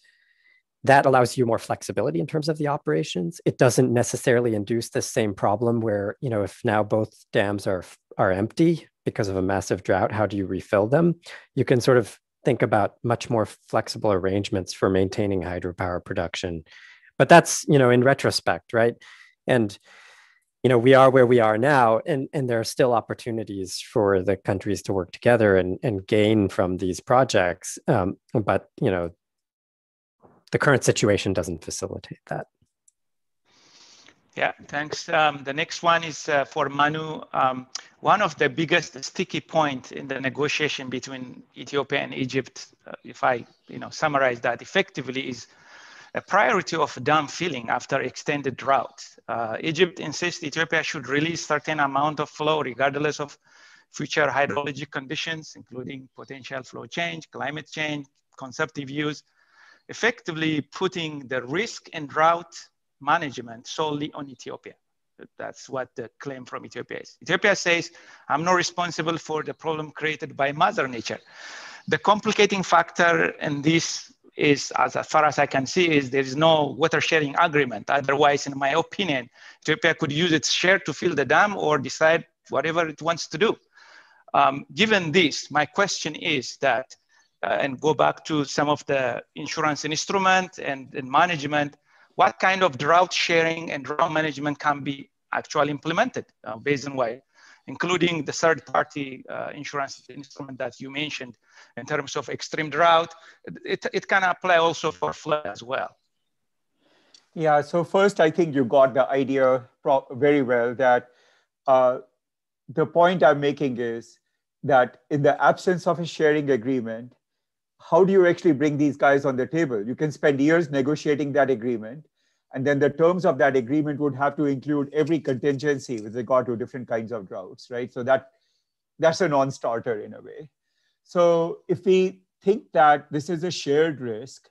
that allows you more flexibility in terms of the operations. It doesn't necessarily induce the same problem where, if now both dams are empty because of a massive drought, how do you refill them? You can sort of think about much more flexible arrangements for maintaining hydropower production. But that's, in retrospect, right? And, we are where we are now, and there are still opportunities for the countries to work together and gain from these projects. But, the current situation doesn't facilitate that. Yeah, thanks. The next one is for Manu. One of the biggest sticky points in the negotiation between Ethiopia and Egypt, if I summarize that effectively, is a priority of dam filling after extended drought. Egypt insists Ethiopia should release certain amount of flow regardless of future hydrologic conditions, including potential flow change, climate change, consumptive use, effectively putting the risk and drought management solely on Ethiopia. That's what the claim from Ethiopia is. Ethiopia says, I'm not responsible for the problem created by Mother Nature. The complicating factor in this is, as far as I can see, is there is no water sharing agreement. Otherwise, in my opinion, Ethiopia could use its share to fill the dam or decide whatever it wants to do. Given this, my question is that, and go back to some of the insurance instrument and management, what kind of drought sharing and drought management can be actually implemented based on what, including the third-party insurance instrument that you mentioned in terms of extreme drought. It can apply also for flood as well. Yeah, so first, I think you got the idea very well that the point I'm making is that in the absence of a sharing agreement, how do you actually bring these guys on the table? You can spend years negotiating that agreement, and then the terms of that agreement would have to include every contingency with regard to different kinds of droughts, right? So that's a non-starter in a way. So if we think that this is a shared risk,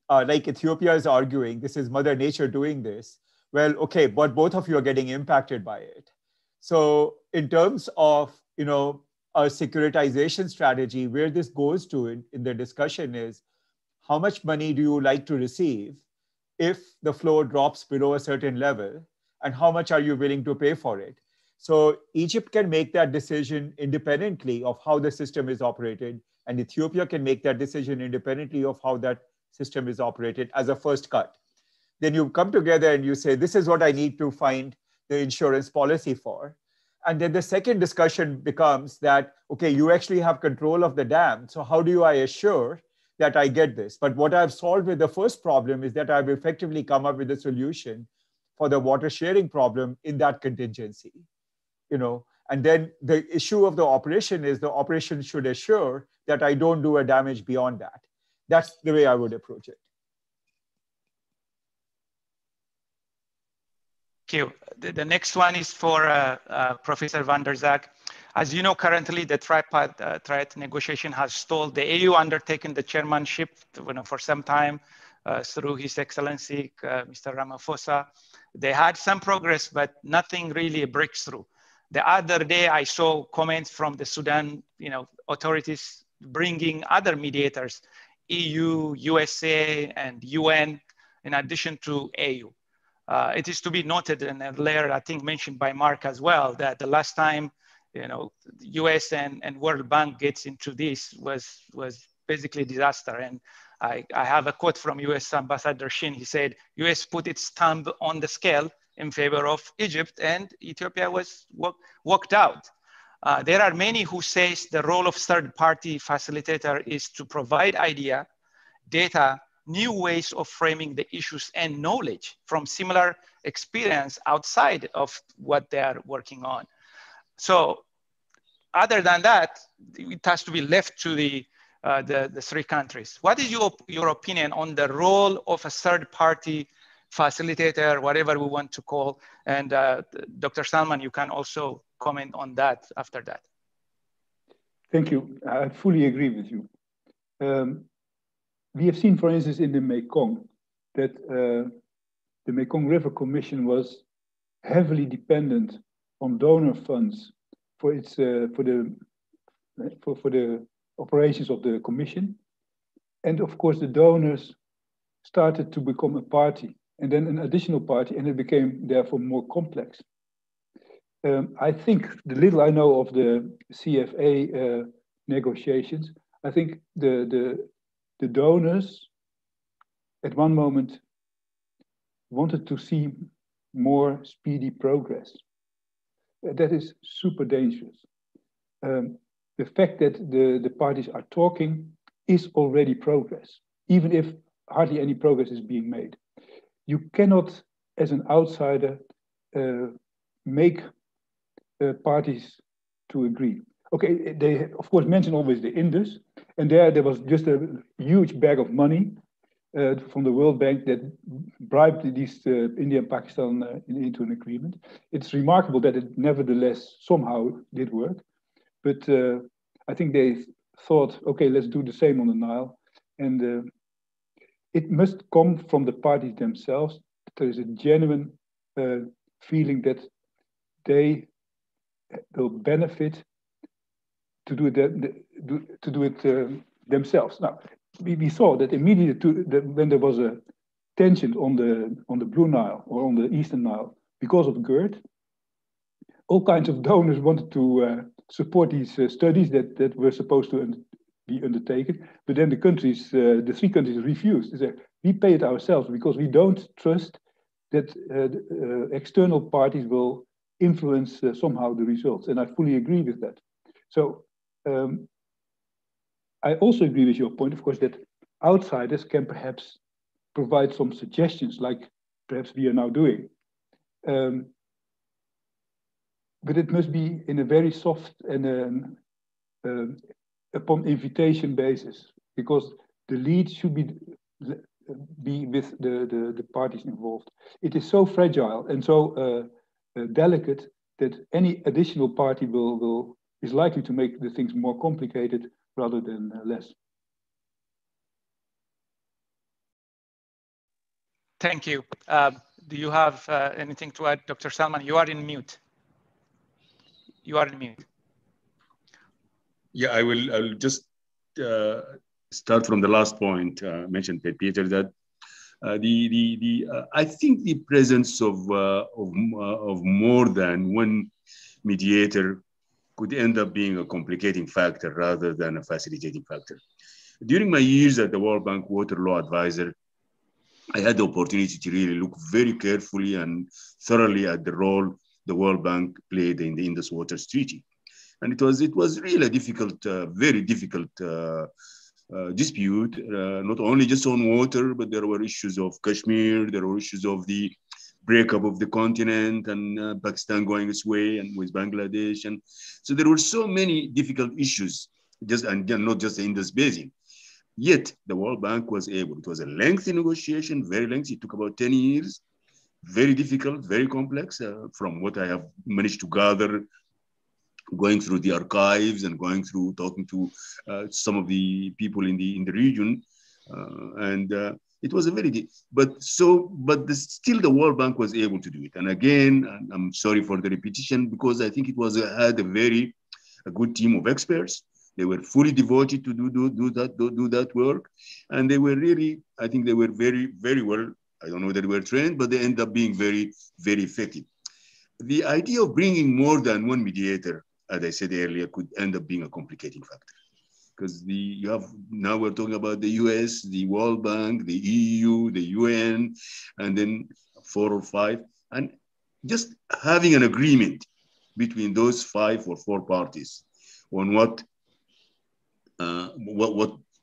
like Ethiopia is arguing, this is Mother Nature doing this, well, okay, but both of you are getting impacted by it. So in terms of, you know, a securitization strategy, where this goes to in the discussion is, how much money do you like to receive if the flow drops below a certain level, and how much are you willing to pay for it? So Egypt can make that decision independently of how the system is operated, and Ethiopia can make that decision independently of how that system is operated as a first cut. Then you come together and you say, this is what I need to find the insurance policy for. And then the second discussion becomes that, okay, you actually have control of the dam. So how do I assure that I get this? But what I've solved with the first problem is that I've effectively come up with a solution for the water sharing problem in that contingency. You know, and then the issue of the operation is the operation should assure that I don't do a damage beyond that. That's the way I would approach it. Thank you. The next one is for Professor van der Zak. As you know, currently the tripartite negotiation has stalled. The AU undertaken the chairmanship for some time through His Excellency, Mr. Ramaphosa. They had some progress, but nothing really a breakthrough. The other day, I saw comments from the Sudan, authorities bringing other mediators, EU, USA, and UN, in addition to AU. It is to be noted, and earlier I think mentioned by Mark as well, that the last time, US and World Bank gets into this was basically disaster. And I have a quote from US Ambassador Shin. He said, US put its thumb on the scale in favor of Egypt, and Ethiopia was walked out. There are many who say the role of third-party facilitator is to provide idea, data, new ways of framing the issues, and knowledge from similar experience outside of what they are working on. So other than that, it has to be left to the three countries. What is your opinion on the role of a third-party facilitator, whatever we want to call? And Dr. Salman, you can also comment on that after that. Thank you. I fully agree with you. We have seen, for instance, in the Mekong, that the Mekong River Commission was heavily dependent on donor funds for its for the operations of the commission, and of course the donors started to become a party, and then an additional party, and it became therefore more complex. I think the little I know of the CFA negotiations, I think the donors at one moment wanted to see more speedy progress. That is super dangerous. The fact that the parties are talking is already progress, even if hardly any progress is being made. You cannot, as an outsider, make parties to agree. Okay, they of course mention always the Indus, and there was just a huge bag of money from the World Bank that bribed these India and Pakistan into an agreement. It's remarkable that it nevertheless somehow did work, but I think they thought, okay, let's do the same on the Nile, and it must come from the parties themselves. There is a genuine feeling that they will benefit to do it themselves. Now, we saw that immediately when there was a tension on the Blue Nile or on the Eastern Nile because of GERD, all kinds of donors wanted to support these studies that were supposed to be undertaken, but then the three countries refused. They said, we pay it ourselves because we don't trust that external parties will influence somehow the results, and I fully agree with that. So I also agree with your point, of course, that outsiders can perhaps provide some suggestions, like perhaps we are now doing. but it must be in a very soft and upon invitation basis, because the lead should be with the parties involved. It is so fragile and so delicate that any additional party is likely to make the things more complicated rather than less. Thank you. Do you have anything to add, Dr. Salman? You are in mute. You are in mute. Yeah, I will just start from the last point mentioned by Peter, that I think the presence of more than one mediator could end up being a complicating factor rather than a facilitating factor. During my years at the World Bank Water Law Advisor, I had the opportunity to really look very carefully and thoroughly at the role the World Bank played in the Indus Waters Treaty. And it was really a difficult, very difficult dispute, not only just on water, but there were issues of Kashmir, there were issues of the breakup of the continent and Pakistan going its way and with Bangladesh. And so there were so many difficult issues, and not just the Indus Basin. Yet the World Bank was able. It was a lengthy negotiation, very lengthy. It took about 10 years, very difficult, very complex, from what I have managed to gather, going through the archives and going through talking to some of the people in the region. It was a very, still the World Bank was able to do it. And again, I'm sorry for the repetition, because I think it had a good team of experts. They were fully devoted to do that work. And they were really, I think they were very, very well, I don't know that they were trained, but they ended up being very, very effective. The idea of bringing more than one mediator, as I said earlier, could end up being a complicating factor. Because now we're talking about the US, the World Bank, the EU, the UN, and then 4 or 5. And just having an agreement between those 5 or 4 parties on what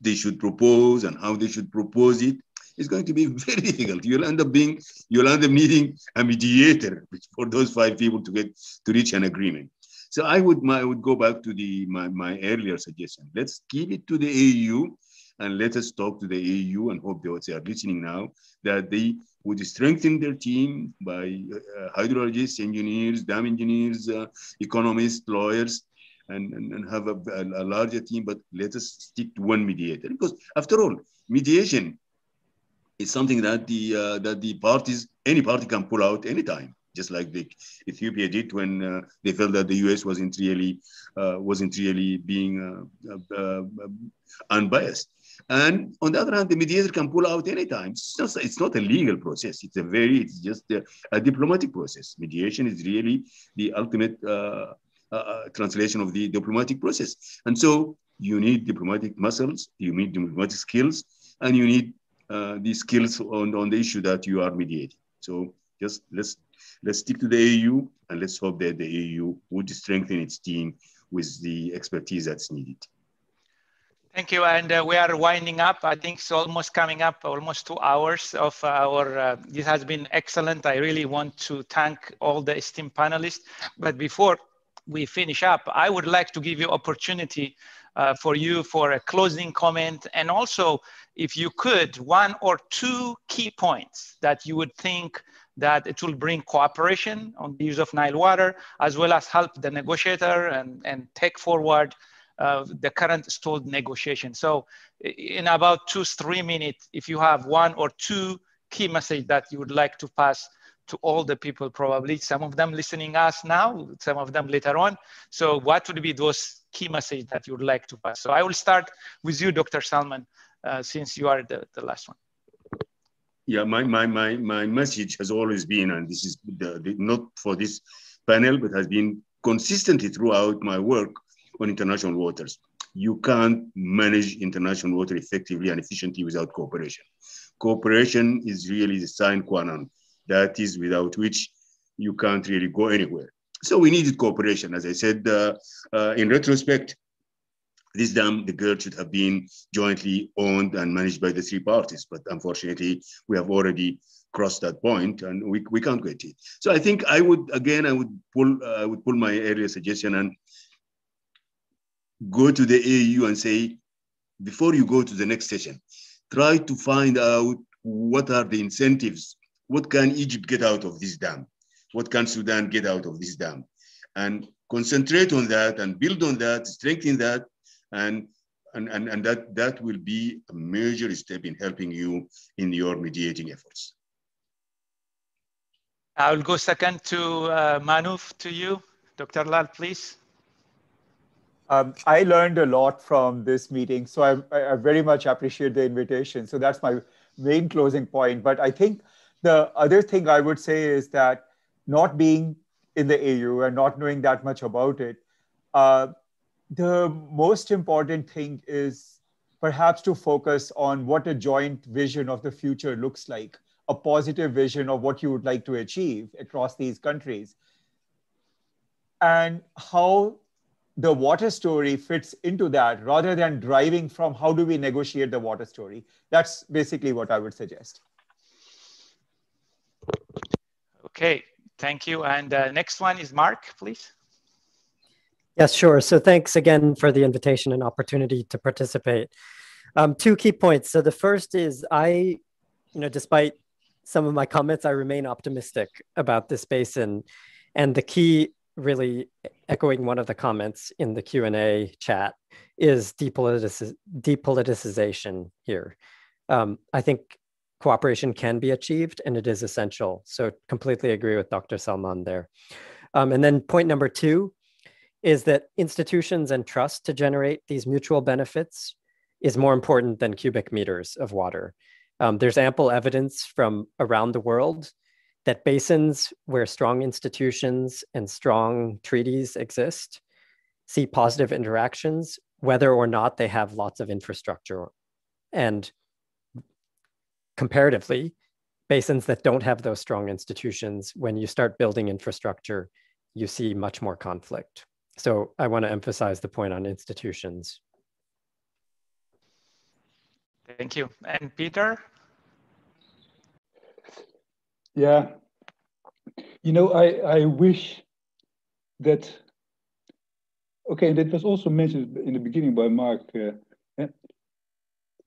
they should propose and how they should propose it is going to be very difficult. You'll end up needing a mediator for those 5 people to reach an agreement. So I would go back to my earlier suggestion. Let's keep it to the AU, and let us talk to the AU and hope they are listening now, that they would strengthen their team by hydrologists, engineers, dam engineers, economists, lawyers, and have a larger team, but let us stick to one mediator. Because after all, mediation is something that any party can pull out anytime, just like Ethiopia did when they felt that the US wasn't really being unbiased. And on the other hand, the mediator can pull out anytime. It's not a legal process. It's just a diplomatic process. Mediation is really the ultimate translation of the diplomatic process. And so you need diplomatic muscles, you need diplomatic skills, and you need these skills on the issue that you are mediating. So just let's stick to the AU, and let's hope that the AU would strengthen its team with the expertise that's needed. Thank you, and we are winding up. I think it's almost coming up, almost 2 hours of our, this has been excellent. I really want to thank all the esteemed panelists, but before we finish up, I would like to give you opportunity for a closing comment, and also if you could, 1 or 2 key points that you would think that it will bring cooperation on the use of Nile water, as well as help the negotiator and take forward the current stalled negotiation. So in about 2-3 minutes, if you have 1 or 2 key message that you would like to pass to all the people, probably some of them listening us now, some of them later on. So what would be those key message that you would like to pass? So I will start with you, Dr. Salman, since you are the last one. Yeah, my message has always been, and this is not for this panel, but has been consistently throughout my work on international waters. You can't manage international water effectively and efficiently without cooperation. Cooperation is really the sine qua non. That is without which you can't really go anywhere. So we needed cooperation. As I said, in retrospect, this dam, the GERD, should have been jointly owned and managed by the 3 parties. But unfortunately, we have already cross that point, and we can't get it. So I think I would pull my earlier suggestion and go to the AU and say, before you go to the next session, try to find out what are the incentives. What can Egypt get out of this dam? What can Sudan get out of this dam? And concentrate on that and build on that, strengthen that, and that will be a major step in helping you in your mediating efforts. I will go second to Manuf, to you. Dr. Lal, please. I learned a lot from this meeting, so I very much appreciate the invitation. So that's my main closing point. But I think the other thing I would say is that not being in the AU and not knowing that much about it, the most important thing is perhaps to focus on what a joint vision of the future looks like, a positive vision of what you would like to achieve across these countries, and how the water story fits into that, rather than driving from how do we negotiate the water story. That's basically what I would suggest. Okay, thank you. And next one is Mark, please. Yes, sure. So thanks again for the invitation and opportunity to participate. Two key points. So the first is despite some of my comments, I remain optimistic about this basin. And the key, really echoing one of the comments in the Q&A chat, is depoliticization here. I think cooperation can be achieved and it is essential. So completely agree with Dr. Salman there. And then point number two is that institutions and trust to generate these mutual benefits is more important than cubic meters of water. There's ample evidence from around the world that basins where strong institutions and strong treaties exist see positive interactions, whether or not they have lots of infrastructure. And comparatively, basins that don't have those strong institutions, when you start building infrastructure, you see much more conflict. So I want to emphasize the point on institutions. Thank you. And Peter? Yeah, I wish that, okay, that was also mentioned in the beginning by Mark.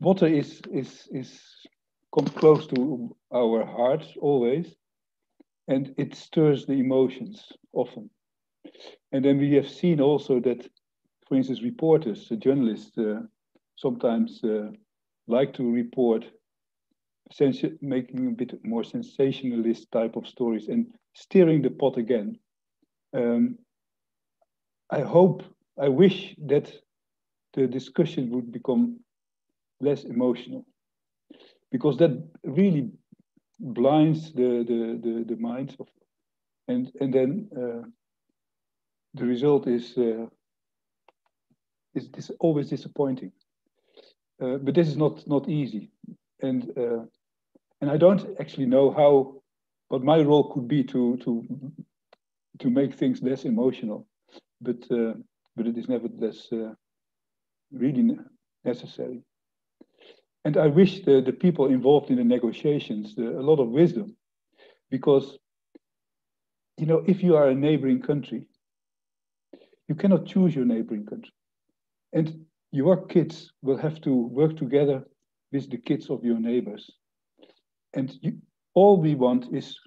Water comes close to our hearts always, and it stirs the emotions often. And then we have seen also that, for instance, reporters, journalists, sometimes like to report making a bit more sensationalist type of stories and stirring the pot again. I wish that the discussion would become less emotional, because that really blinds the minds of, and then the result is always disappointing. But this is not easy, and I don't actually know what my role could be to make things less emotional, but it is nevertheless really necessary. And I wish the people involved in the negotiations a lot of wisdom, because if you are a neighboring country, you cannot choose your neighboring country, and your kids will have to work together with the kids of your neighbors. And all we want is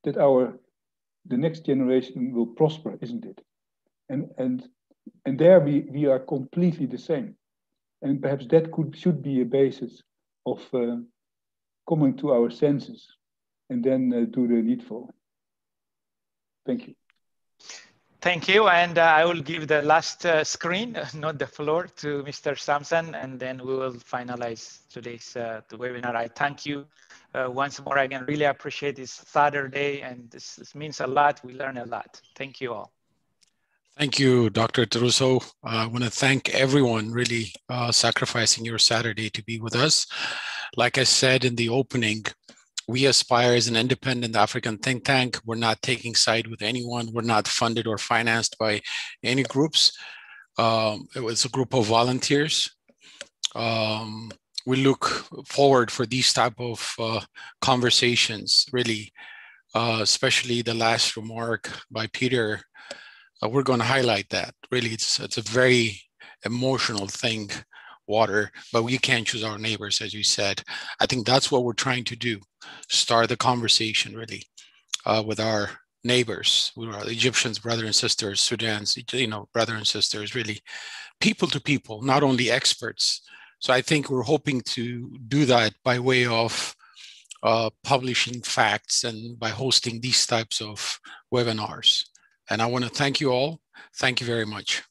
that the next generation will prosper, isn't it? And there we are completely the same. And perhaps that should be a basis of coming to our senses and then do the needful. Thank you. Thank you. And I will give the last screen, not the floor, to Mr. Samson, and then we will finalize today's webinar. I thank you once more. I can really appreciate this Saturday, and this means a lot. We learn a lot. Thank you all. Thank you, Dr. Taruso. I want to thank everyone really sacrificing your Saturday to be with us. Like I said in the opening, we Aspire as an independent African think tank. We're not taking side with anyone. We're not funded or financed by any groups. It was a group of volunteers. we look forward for these type of conversations, really, especially the last remark by Peter. We're going to highlight that. Really, it's a very emotional thing, water, but we can't choose our neighbors, as you said. I think that's what we're trying to do, start the conversation, really, with our neighbors, with our Egyptians, brothers and sisters, Sudan's, brothers and sisters, really, people to people, not only experts. So I think we're hoping to do that by way of publishing facts and by hosting these types of webinars. And I want to thank you all. Thank you very much.